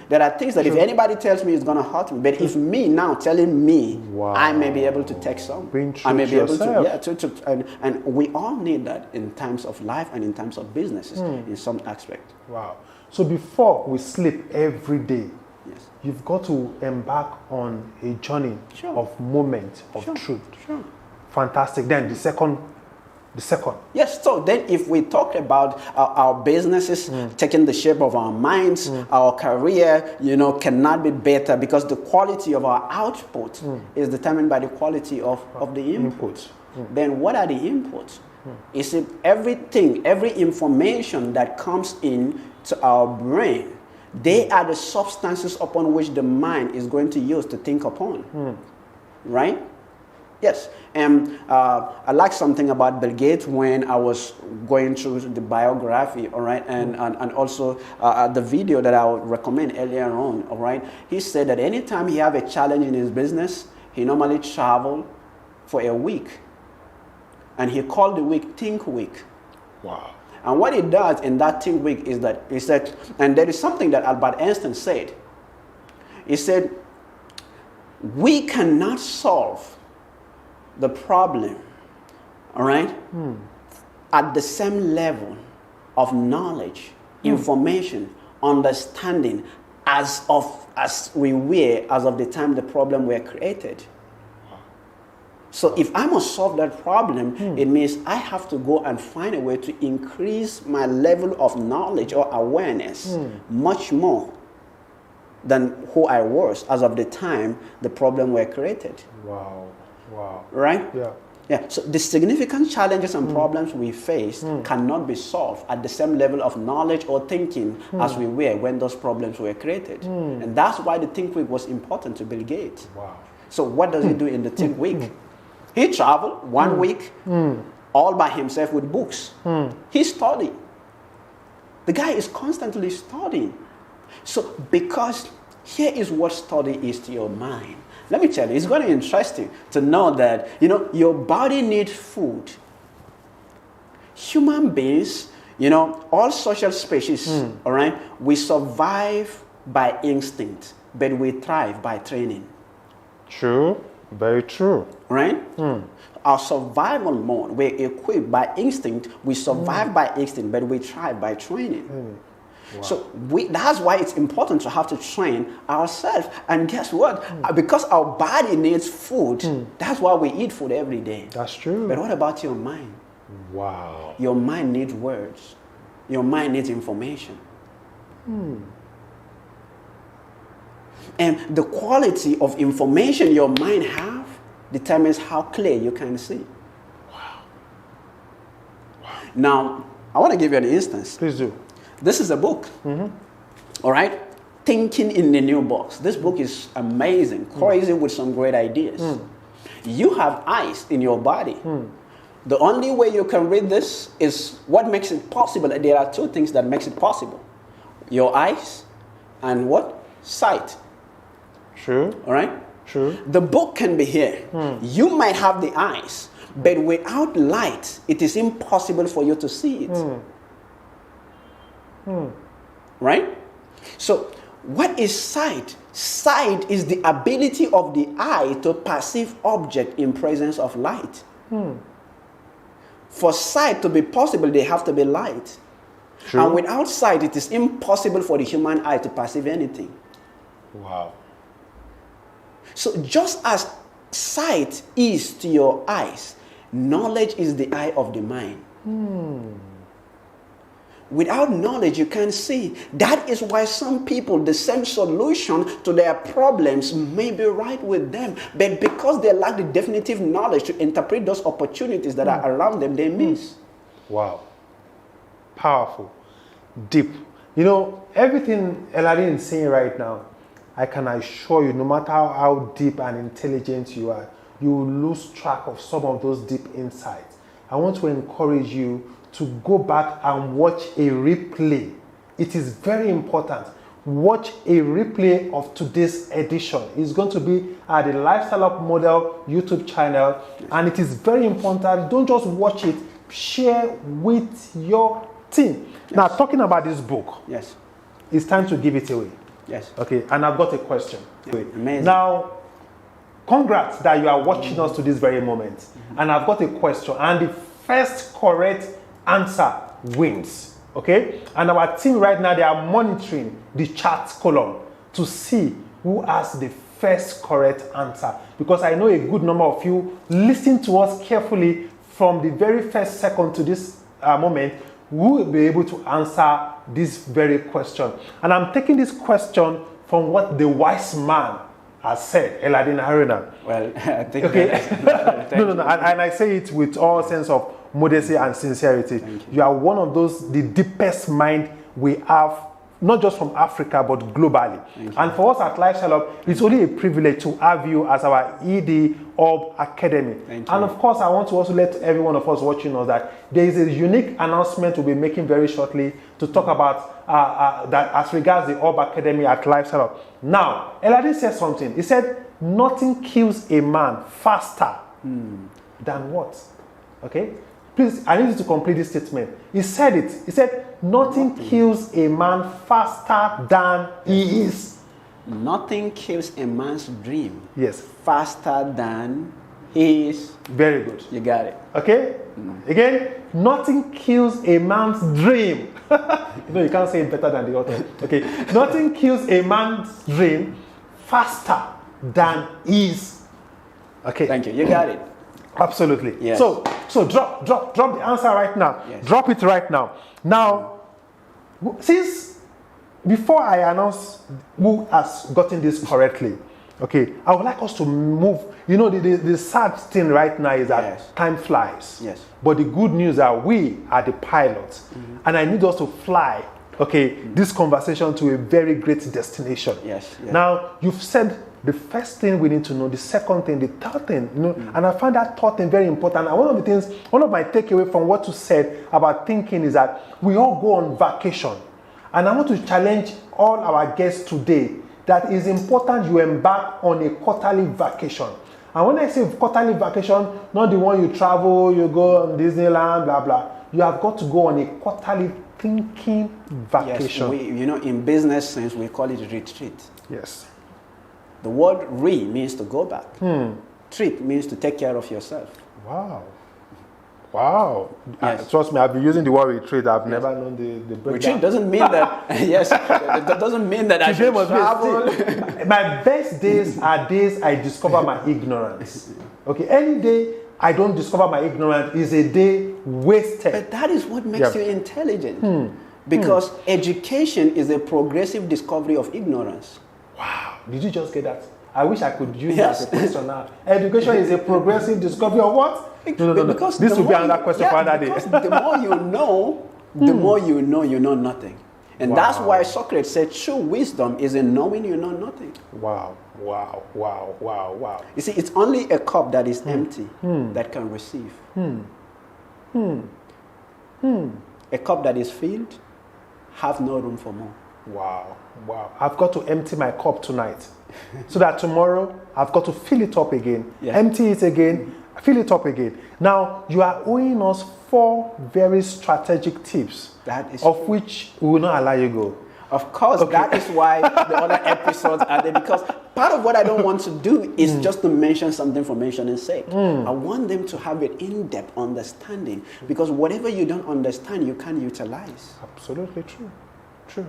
There are things that if anybody tells me, it's going to hurt me. But if me now telling me, I may be able to take some. I may be able to, and we all need that in times of life and in times of businesses in some aspect. Wow. So before we sleep every day, you've got to embark on a journey of moment of truth. Fantastic. Then the second. Yes, so then if we talk about our businesses taking the shape of our minds, our career, cannot be better because the quality of our output is determined by the quality of the input. Then what are the inputs? Is it everything, every information that comes in to our brain, they are the substances upon which the mind is going to use to think upon. Right? Yes, and I like something about Bill Gates when I was going through the biography, all right, and also the video that I would recommend earlier on, all right. He said that anytime he have a challenge in his business, he normally travel for a week, and he called the week Think Week. Wow. And what he does in that Think Week is that he said, and there is something that Albert Einstein said. He said, we cannot solve the problem, all right, at the same level of knowledge, information, understanding as we were as of the time the problem were created. So if I must solve that problem, it means I have to go and find a way to increase my level of knowledge or awareness much more than who I was as of the time the problem were created. Wow. Wow. Right? Yeah. Yeah. So the significant challenges and problems we face cannot be solved at the same level of knowledge or thinking as we were when those problems were created. And that's why the Think Week was important to Bill Gates. Wow. So what does he do in the Think Week? He traveled 1 week all by himself with books. He studied. The guy is constantly studying. So because here is what study is to your mind. Let me tell you, it's going to be interesting to know that, your body needs food. Human beings, all social species, all right, we survive by instinct, but we thrive by training. True. Very true. Right? Our survival mode, we're equipped by instinct, we survive by instinct, but we thrive by training. Wow. So that's why it's important to have to train ourselves. And guess what? Because our body needs food, that's why we eat food every day. That's true. But what about your mind? Wow. Your mind needs words. Your mind needs information. And the quality of information your mind have determines how clear you can see. Wow. Now, I want to give you an instance. Please do. This is a book, all right? Thinking in the New Box. This book is amazing, crazy with some great ideas. You have eyes in your body. The only way you can read this is what makes it possible. There are two things that makes it possible. Your eyes and what? Sight. True. All right? True. The book can be here. You might have the eyes, but without light, it is impossible for you to see it. Right? So, what is sight? Sight is the ability of the eye to perceive object in presence of light. For sight to be possible, they have to be light. True. And without sight, it is impossible for the human eye to perceive anything. Wow. So just as sight is to your eyes, knowledge is the eye of the mind. Without knowledge, you can't see. That is why some people, the same solution to their problems may be right with them. But because they lack the definitive knowledge to interpret those opportunities that are around them, they miss. Wow. Powerful. Deep. Everything Eladin is saying right now, I can assure you, no matter how deep and intelligent you are, you will lose track of some of those deep insights. I want to encourage you to go back and watch a replay. It is very important. Watch a replay of today's edition. It's going to be at the Lifestyle Up Model YouTube channel, and it is very important. Don't just watch it, share with your team. Yes. Now, talking about this book, yes, it's time to give it away. Yes. Okay, and I've got a question. Yeah. Amazing. Now, congrats that you are watching us to this very moment. And I've got a question, and the first correct answer wins. Okay? And our team right now, they are monitoring the chat column to see who has the first correct answer. Because I know a good number of you listen to us carefully from the very first second to this moment, who will be able to answer this very question. And I'm taking this question from what the wise man has said, Eladin Haruna. Well, I think okay. No. And I say it with all sense of modesty and sincerity. You are one of the deepest mind we have, not just from Africa, but globally. And for us at Lifestyle Up, it's only a privilege to have you as our ED of Academy. And of course, I want to also let every one of us watching us that there is a unique announcement we'll be making very shortly to talk about that as regards the Orb Academy at Lifestyle Up. Now, Eladin said something. He said, nothing kills a man faster than what? Okay? Please, I need you to complete this statement. He said it. He said, nothing kills a man faster than he is. Nothing kills a man's dream. Yes. Faster than he is. Very good. You got it. Okay? Again, nothing kills a man's dream. You can't say it better than the author. Okay. Nothing kills a man's dream faster than his. Okay. Thank you. You got it. Absolutely. Yes. So drop the answer right now. Yes. Drop it right now. Now, since before I announce who has gotten this correctly, Okay, I would like us to move. You know, the sad thing right now is that Yes. time flies. Yes. But the good news are we are the pilots. And I need us to fly, okay, this conversation to a very great destination. Yes, yes. Now, you've said the first thing we need to know, the second thing, the third thing, you know, and I find that third thing very important. And one of my takeaway from what you said about thinking is that we all go on vacation. And I want to challenge all our guests today that it's important you embark on a quarterly vacation. And when I say quarterly vacation, not the one you travel, you go on Disneyland, blah, blah. You have got to go on a quarterly thinking vacation. Yes, in business sense, we call it retreat. Yes. The word re means to go back. Treat means to take care of yourself. Wow. Wow. Yes. Trust me, I've been using the word retreat. I've never known the breakdown. Retreat doesn't mean that, yes, that doesn't mean that I should travel. My best days are days I discover my ignorance. Okay, any day I don't discover my ignorance is a day wasted. But that is what makes you intelligent. Because education is a progressive discovery of ignorance. Wow. Did you just get that? I wish I could use that as a question now. Education is a progressive discovery of what? No. Because this will be another question for another day. Because the more you know, the more you know nothing. And that's why Socrates said true wisdom is in knowing you know nothing. Wow. You see, it's only a cup that is empty that can receive. A cup that is filled have no room for more. Wow. I've got to empty my cup tonight so that tomorrow I've got to fill it up again. Yeah. Empty it again, fill it up again. Now, you are owing us 4 very strategic tips, of which we will not allow you go. Of course, that is why the other episodes are there, because part of what I don't want to do is just to mention something for mentioning's sake. I want them to have an in-depth understanding, because whatever you don't understand, you can't utilize. Absolutely true.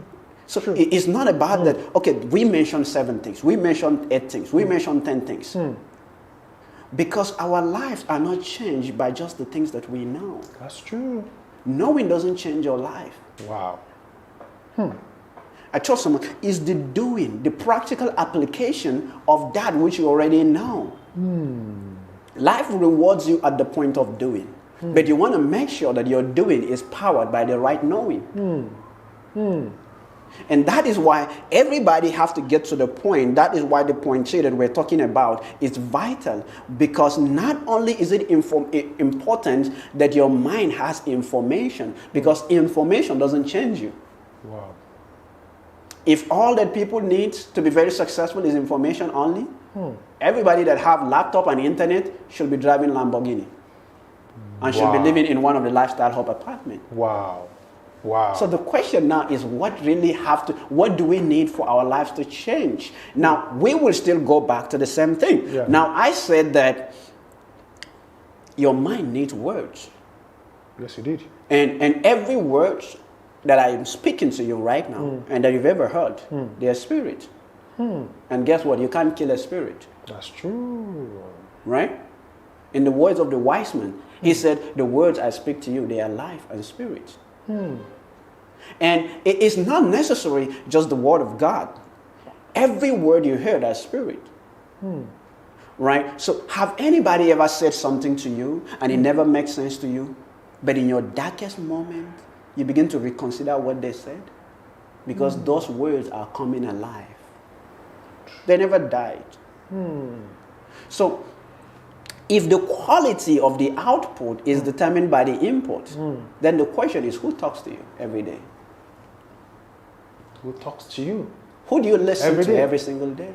So it's not about that, okay, we mentioned 7 things, we mentioned 8 things, we mentioned 10 things. Because our lives are not changed by just the things that we know. That's true. Knowing doesn't change your life. Wow. I told someone, it's the doing, the practical application of that which you already know. Life rewards you at the point of doing. But you want to make sure that your doing is powered by the right knowing. And that is why everybody has to get to the point. That is why the point here that we're talking about is vital. Because not only is it important that your mind has information, because information doesn't change you. Wow. If all that people need to be very successful is information only, everybody that have laptop and internet should be driving Lamborghini. And should be living in one of the lifestyle hub apartments. Wow. So the question now is what do we need for our lives to change? Now, we will still go back to the same thing. Yeah. Now, I said that your mind needs words. Yes, you did. And every word that I am speaking to you right now and that you've ever heard, they are spirit. And guess what? You can't kill a spirit. That's true. Right? In the words of the wise man, he said, the words I speak to you, they are life and spirit. And it is not necessary just the word of God. Every word you hear, that's spirit. Right? So have anybody ever said something to you and it never makes sense to you, but in your darkest moment, you begin to reconsider what they said? Because those words are coming alive. They never died. So if the quality of the output is determined by the input, then the question is, who talks to you every day? Who talks to you? Who do you listen to every single day?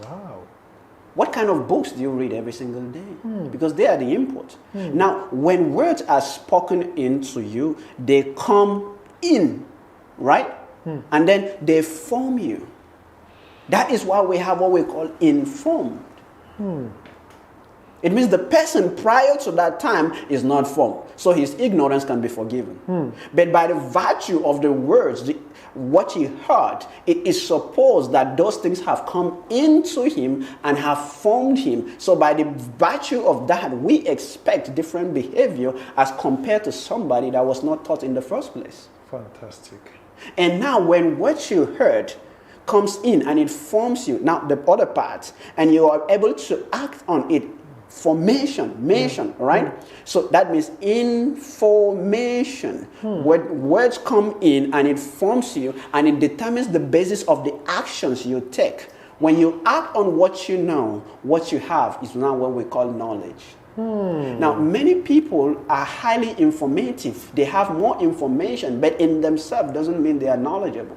Wow. What kind of books do you read every single day? Because they are the input. Now, when words are spoken into you, they come in, right? And then they form you. That is why we have what we call informed. It means the person prior to that time is not formed. So his ignorance can be forgiven. But by the virtue of the words, what he heard, it is supposed that those things have come into him and have formed him. So by the virtue of that, we expect different behavior as compared to somebody that was not taught in the first place. Fantastic. And now when what you heard comes in and it forms you. Now, the other part, and you are able to act on it. Formation, right? So that means information. Words come in and it forms you and it determines the basis of the actions you take. When you act on what you know, what you have is now what we call knowledge. Now, many people are highly informative. They have more information, but in themselves doesn't mean they are knowledgeable.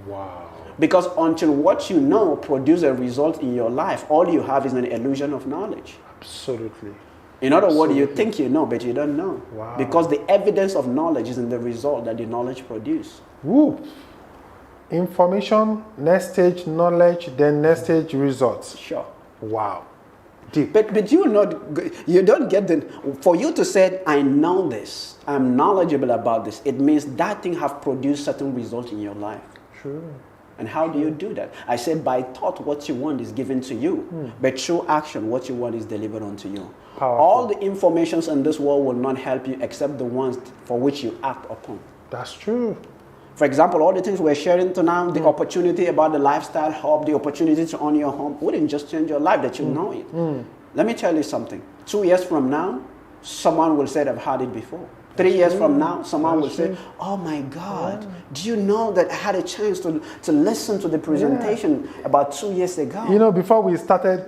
Wow. Because until what you know produces a result in your life, all you have is an illusion of knowledge. Absolutely. In other words, you think you know, but you don't know. Wow. Because the evidence of knowledge is in the result that the knowledge produces. Woo. Information, next stage knowledge, then next stage results. Sure. Wow. Deep. But you don't get for you to say, I know this, I'm knowledgeable about this, it means that thing have produced certain results in your life. True. And how do you do that? I said by thought, what you want is given to you. But through action, what you want is delivered unto you. Powerful. All the informations in this world will not help you except the ones for which you act upon. That's true. For example, all the things we're sharing to now, the opportunity about the lifestyle hub, the opportunity to own your home, wouldn't just change your life that you know it. Let me tell you something. 2 years from now, someone will say, I've had it before. 3 years from now, someone will say, oh my God, do you know that I had a chance to listen to the presentation about 2 years ago? You know, before we started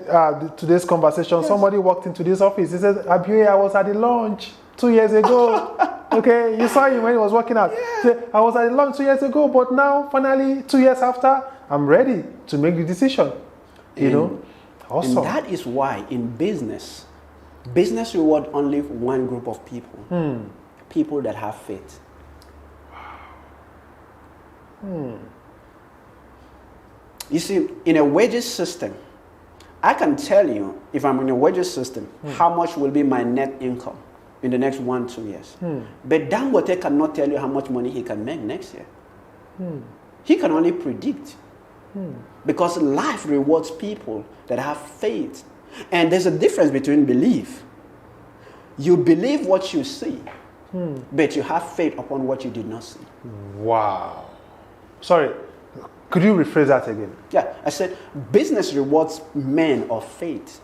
today's conversation, somebody walked into this office. He said, Abue, I was at the launch 2 years ago. Okay, you saw him when he was working out. So, I was at the launch 2 years ago, but now, finally, 2 years after, I'm ready to make the decision. You know? Awesome. And that is why in business reward only one group of people. People that have faith. You see, in a wages system, I can tell you, if I'm in a wages system, how much will be my net income in the next 1-2 years. But Dangote cannot tell you how much money he can make next year. He can only predict. Because life rewards people that have faith. And there's a difference between belief. You believe what you see, but you have faith upon what you did not see. Wow. Sorry, could you rephrase that again? Yeah, I said business rewards men of faith.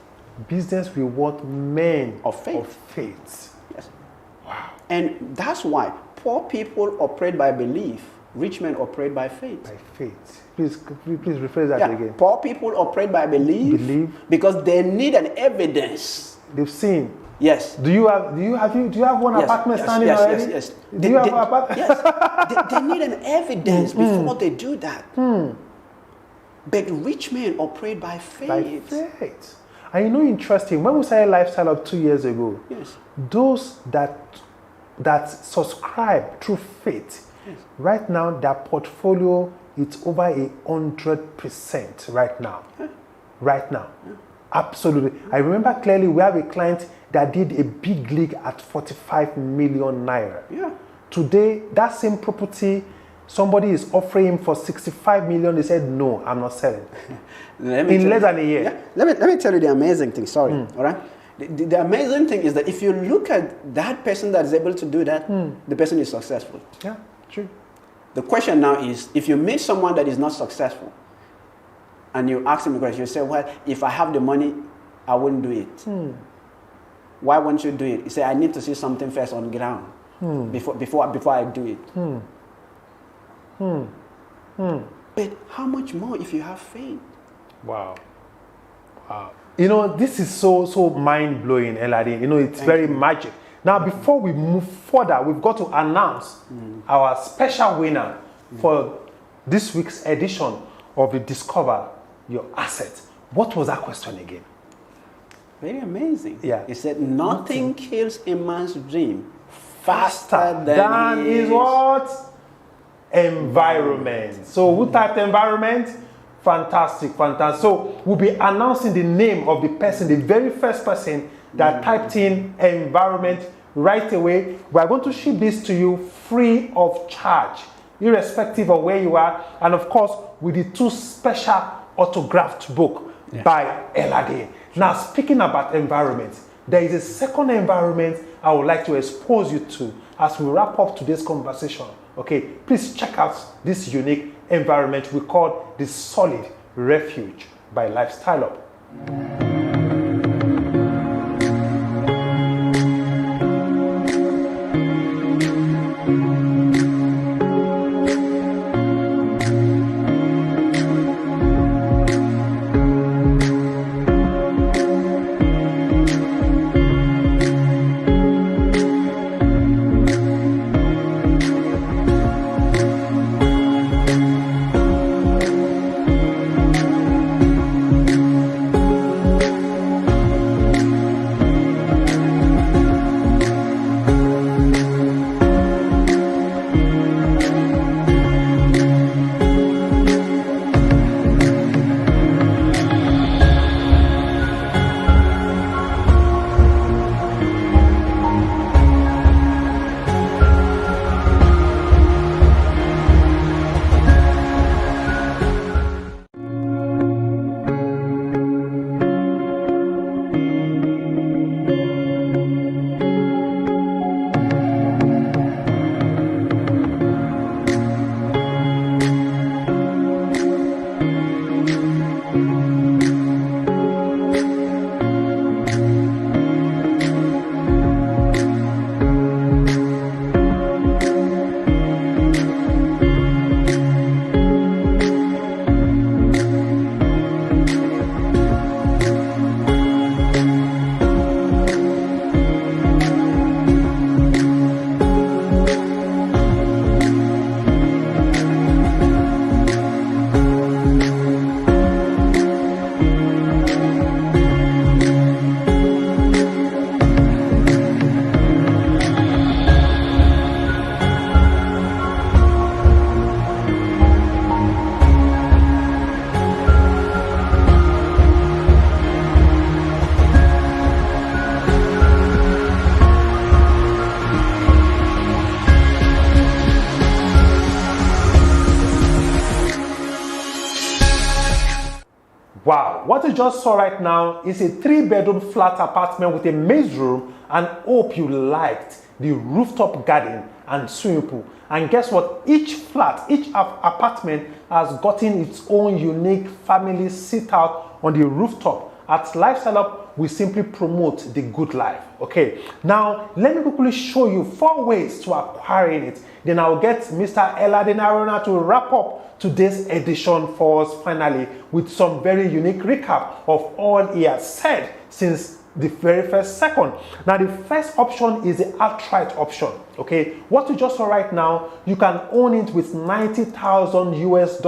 Business rewards men of faith. Yes. Wow. And that's why poor people operate by belief. Rich men operate by faith. By faith. Please rephrase that again. Poor people operate by belief because they need an evidence. They've seen. Yes. Do you have one apartment standing already? Yes. Do you have an apartment? Yes. They need an evidence before they do that. But rich men operate by faith. By faith. And you know, interesting, when we started Lifestyle Up 2 years ago, those that subscribe through faith, right now their portfolio is over 100% right now. Right now. Absolutely. I remember clearly we have a client that did a big league at 45 million naira. Today, that same property, somebody is offering him for 65 million. They said, no, I'm not selling. In less than a year. Let me tell you the amazing thing. Sorry. All right. The amazing thing is that if you look at that person that is able to do that, the person is successful. Yeah, true. The question now is, if you meet someone that is not successful, and you ask him a question, you say, well, if I have the money, I wouldn't do it. Why won't you do it? You say, I need to see something first on ground before I do it. But how much more if you have faith? Wow. You know, this is so mind-blowing, Eladin. You know, it's very magic. Now, before we move further, we've got to announce our special winner for this week's edition of the Discover Your Asset. What was that question again? Very amazing. Yeah. He said, nothing kills a man's dream faster than his what? Environment. So who typed environment? Fantastic. So we'll be announcing the name of the person, the very first person that typed in environment right away. We're going to ship this to you free of charge, irrespective of where you are. And of course, with the 2 special autographed book by Eladin. Now, speaking about environment, there is a second environment I would like to expose you to as we wrap up today's conversation. Okay, please check out this unique environment we call the Solid Refuge by Lifestyle Up. Wow, what you just saw right now is a 3-bedroom flat apartment with a maze room, and hope you liked the rooftop garden and swimming pool. And guess what? Each flat, each apartment has gotten its own unique family sit out on the rooftop. At Lifestyle Up, we simply promote the good life. Okay, now let me quickly show you 4 ways to acquiring it. Then I'll get Mr. Eladin Arona to wrap up today's edition for us finally with some very unique recap of all he has said since the very first second. Now, the first option is the outright option. Okay, what you just saw right now, you can own it with $90,000 US.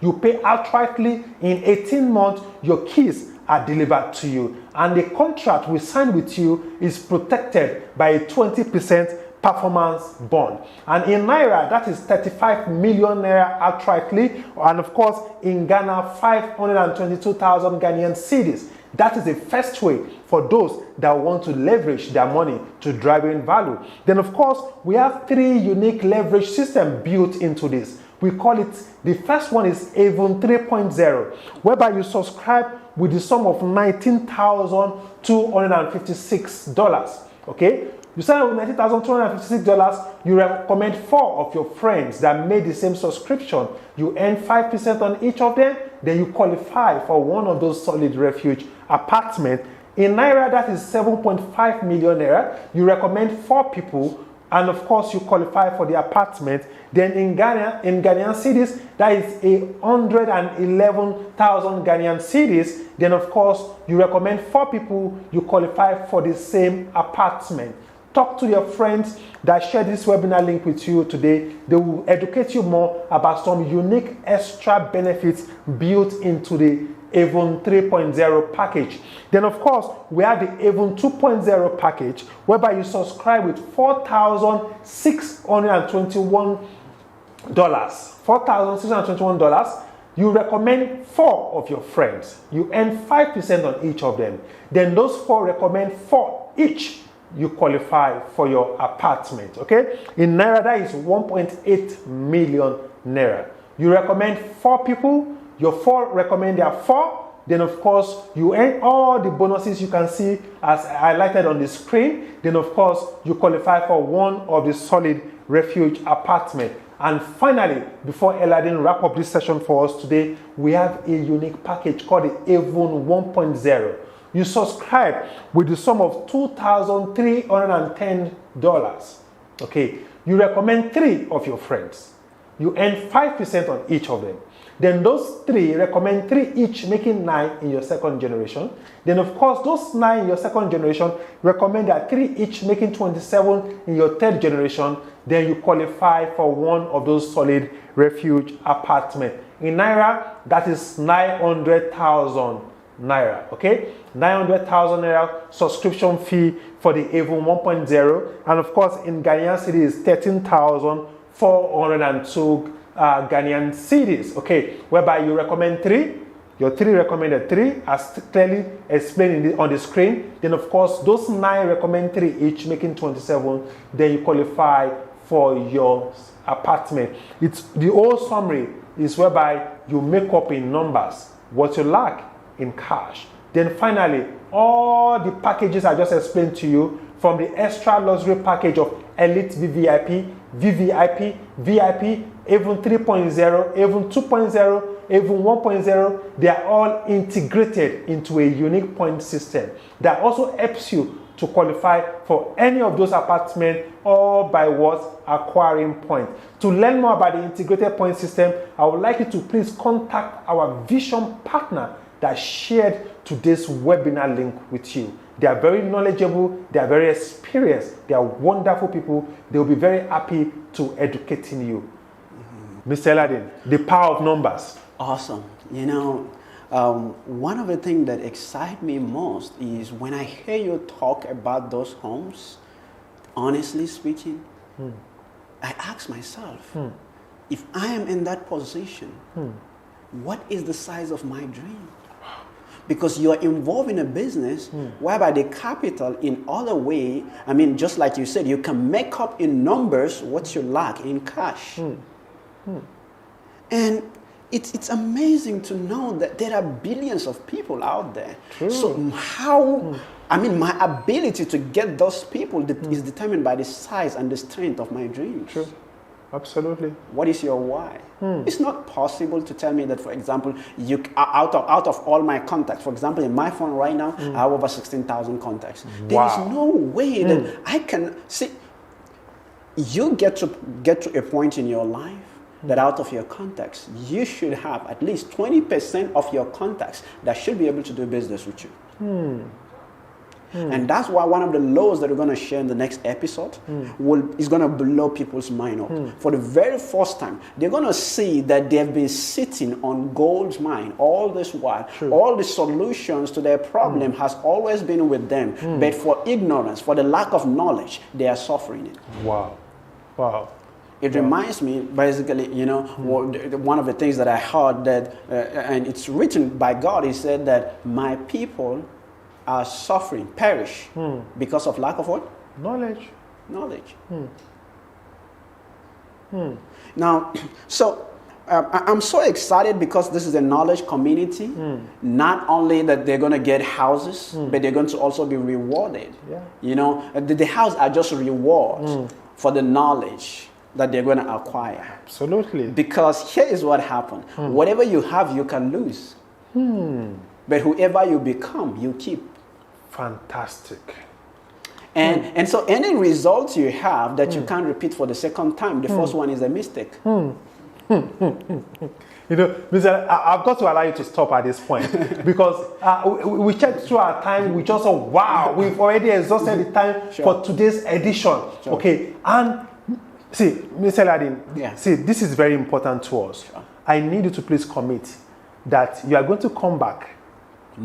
You pay outrightly. In 18 months, your keys are delivered to you, and the contract we sign with you is protected by a 20% performance bond. And in Naira, that is 35 million Naira outrightly, and of course in Ghana, 522,000 Ghanaian cedis. That is the first way for those that want to leverage their money to drive in value. Then of course, we have 3 unique leverage systems built into this. We call it, the first one is Avon 3.0, whereby you subscribe with the sum of $19,256. Okay? You sign up with $19,256, you recommend 4 of your friends that made the same subscription. You earn 5% on each of them, then you qualify for one of those Solid Refuge apartments. In Naira, that is 7.5 million Naira. You recommend 4 people, and of course, you qualify for the apartment. Then in Ghana, in Ghanaian cedis, that is 111,000 Ghanaian cedis. Then of course, you recommend 4 people, you qualify for the same apartment. Talk to your friends that share this webinar link with you today. They will educate you more about some unique extra benefits built into the Avon 3.0 package. Then of course, we have the Avon 2.0 package, whereby you subscribe with $4,621. $4,621. You recommend 4 of your friends. You earn 5% on each of them. Then those 4 recommend 4 each. You qualify for your apartment. Okay? In Naira, that is 1.8 million Naira. You recommend 4 people. Your 4 recommend their 4. Then of course, you earn all the bonuses you can see as highlighted on the screen. Then of course, you qualify for one of the Solid Refuge apartment. And finally, before Eladin wrap up this session for us today, we have a unique package called the Avon 1.0. You subscribe with the sum of $2,310. Okay, you recommend 3 of your friends. You earn 5% on each of them. Then those 3 recommend 3 each, making 9 in your second generation. Then of course, those 9 in your second generation recommend that 3 each, making 27 in your third generation. Then you qualify for one of those solid refuge apartments. In Naira, that is 900,000 Naira, okay? 900,000 Naira subscription fee for the Avon 1.0. And of course, in Ghanaian cedi is 13,402 Ghanaian cedis, okay? Whereby you recommend 3, your 3 recommended 3, as clearly explained on the screen. Then of course, those 9 recommend 3 each, making 27. Then you qualify for your apartment. It's the whole summary is whereby you make up in numbers what you lack in cash. Then finally, all the packages I just explained to you, from the extra luxury package of Elite VVIP, VVIP, VIP, Avon 3.0, Avon 2.0, Avon 1.0, they are all integrated into a unique point system that also helps you to qualify for any of those apartments, or by what? Acquiring point. To learn more about the integrated point system, I would like you to please contact our vision partner that shared today's webinar link with you. They are very knowledgeable, they are very experienced, they are wonderful people. They will be very happy to educating you. Mr. Eladin, the power of numbers. Awesome. You know, one of the things that excites me most is when I hear you talk about those homes, honestly speaking, I ask myself, if I am in that position, what is the size of my dream? Because you are involved in a business whereby the capital in other way, I mean, just like you said, you can make up in numbers what you lack in cash. And it's amazing to know that there are billions of people out there. True. So how, I mean, my ability to get those people is determined by the size and the strength of my dreams. True. Absolutely. What is your why? It's not possible to tell me that, for example, you out of all my contacts, for example, in my phone right now, I have over 16,000 contacts. Wow. There is no way that I can see. You get to a point in your life that out of your contacts, you should have at least 20% of your contacts that should be able to do business with you. And that's why one of the laws that we're going to share in the next episode is going to blow people's mind up. For the very first time, they're going to see that they've been sitting on gold's mine all this while. True. All the solutions to their problem has always been with them. But for ignorance, for the lack of knowledge, they are suffering it. Wow. Wow. It reminds me, basically, you know, one of the things that I heard that, and it's written by God, he said that my people are suffering, perish, because of lack of what? Knowledge. Knowledge. Now, so I'm so excited because this is a knowledge community. Not only that they're going to get houses, but they're going to also be rewarded. Yeah. You know, the house are just rewards for the knowledge that they're going to acquire. Absolutely. Because here is what happened. Whatever you have, you can lose. But whoever you become, you keep. Fantastic. And so any results you have that you can't repeat for the second time, the first one is a mistake. You know, Mr. I've got to allow you to stop at this point because we checked through our time. We just saw, wow, we've already exhausted the time for today's edition. Okay, and see, Mr. Eladin, see, this is very important to us. I need you to please commit that you are going to come back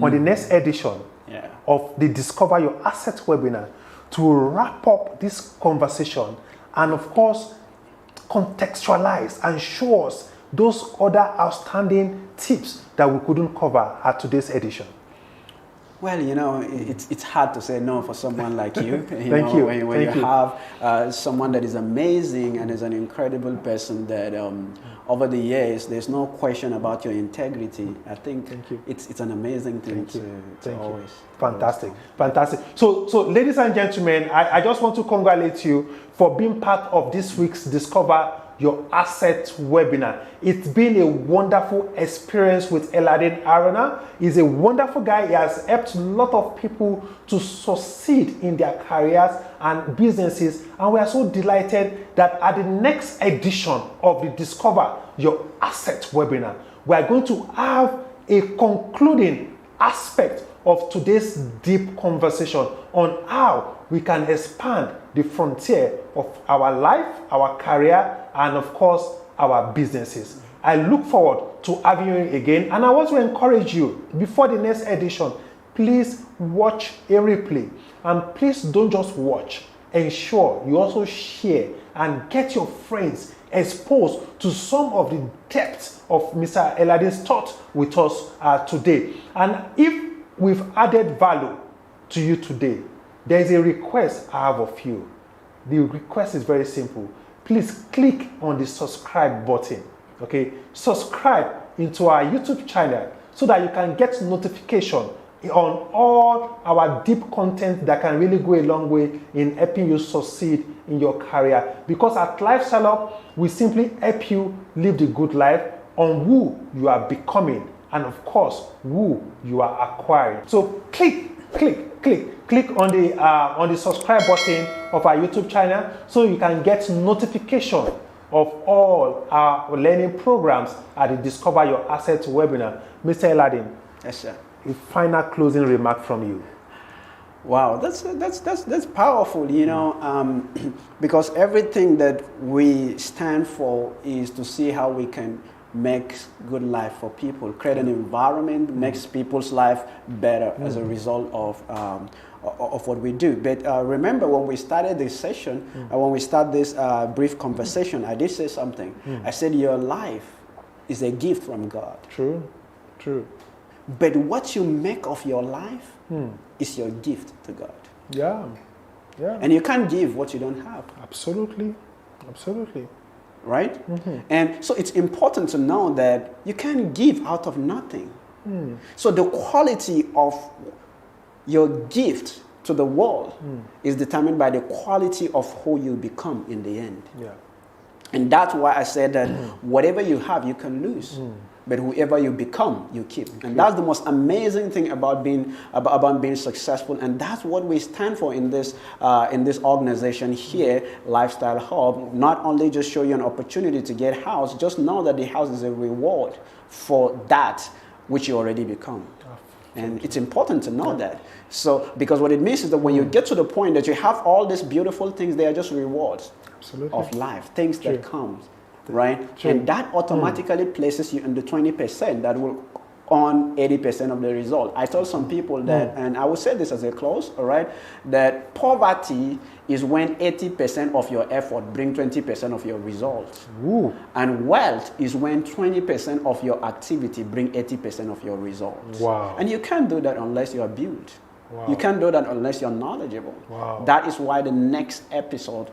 on the next edition of the Discover Your Assets webinar to wrap up this conversation and, of course, contextualize and show us those other outstanding tips that we couldn't cover at today's edition. Well, you know, it's hard to say no for someone like you. Thank you. When you have someone that is amazing and is an incredible person that over the years, there's no question about your integrity. I think it's an amazing thing to always. Fantastic. Fantastic. So ladies and gentlemen, I just want to congratulate you for being part of this week's Discover Your Asset webinar. It's been a wonderful experience with Eladin Arana. He's a wonderful guy. He has helped a lot of people to succeed in their careers and businesses. And we are so delighted that at the next edition of the Discover Your Asset webinar, we are going to have a concluding aspect of today's deep conversation on how we can expand the frontier of our life, our career, and of course, our businesses. I look forward to having you again, and I want to encourage you, before the next edition, please watch a replay, and please don't just watch. Ensure you also share and get your friends exposed to some of the depths of Mr. Eladin's thought with us today. And if we've added value to you today, there is a request I have of you. The request is very simple. Please click on the subscribe button. Okay, subscribe into our YouTube channel so that you can get notification on all our deep content that can really go a long way in helping you succeed in your career. Because at Lifestyle Up, we simply help you live the good life on who you are becoming and of course who you are acquiring. So click on the subscribe button of our YouTube channel so you can get notification of all our learning programs at the Discover Your Assets webinar. Mr. Eladin. Yes, sir. A final closing remark from you. Wow, that's powerful, you know, because everything that we stand for is to see how we can make good life for people, create an environment, makes people's life better as a result of what we do. But remember, when we started this session, when we start this brief conversation, I did say something. I said your life is a gift from God. True. But what you make of your life is your gift to God. Yeah. And you can't give what you don't have. Absolutely. Right? And so it's important to know that you can't give out of nothing. So the quality of your gift to the world is determined by the quality of who you become in the end. Yeah. And that's why I said that whatever you have, you can lose. But whoever you become, you keep. And that's the most amazing thing about being successful. And that's what we stand for in this organization here, Lifestyle Hub. Not only just show you an opportunity to get house, just know that the house is a reward for that which you already become. And it's important to know that. So, because what it means is that when you get to the point that you have all these beautiful things, they are just rewards of life, things that come. Right? And that automatically places you in the 20% that will earn 80% of the result. I told some people that, and I will say this as a close, all right, that poverty is when 80% of your effort bring 20% of your results. And wealth is when 20% of your activity bring 80% of your results. Wow. And you can't do that unless you are built. Wow. You can't do that unless you're knowledgeable. Wow. That is why the next episode,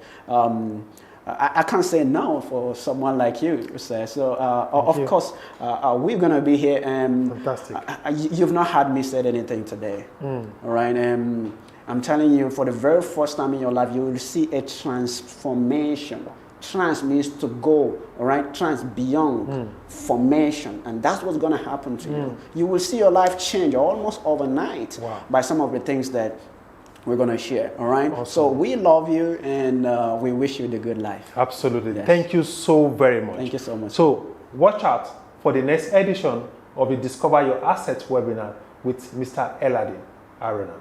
I can't say no for someone like you, sir. So, of course, we're going to be here. Fantastic. You've not heard me say anything today. All right? I'm telling you, for the very first time in your life, you will see a transformation. Trans means to go, all right? Trans, beyond formation. And that's what's going to happen to you. You will see your life change almost overnight by some of the things that we're going to share, all right? Awesome. So we love you, and we wish you the good life. Absolutely. Yes. Thank you so very much. Thank you so much. So watch out for the next edition of the Discover Your Assets webinar with Mr. Eladin Arana.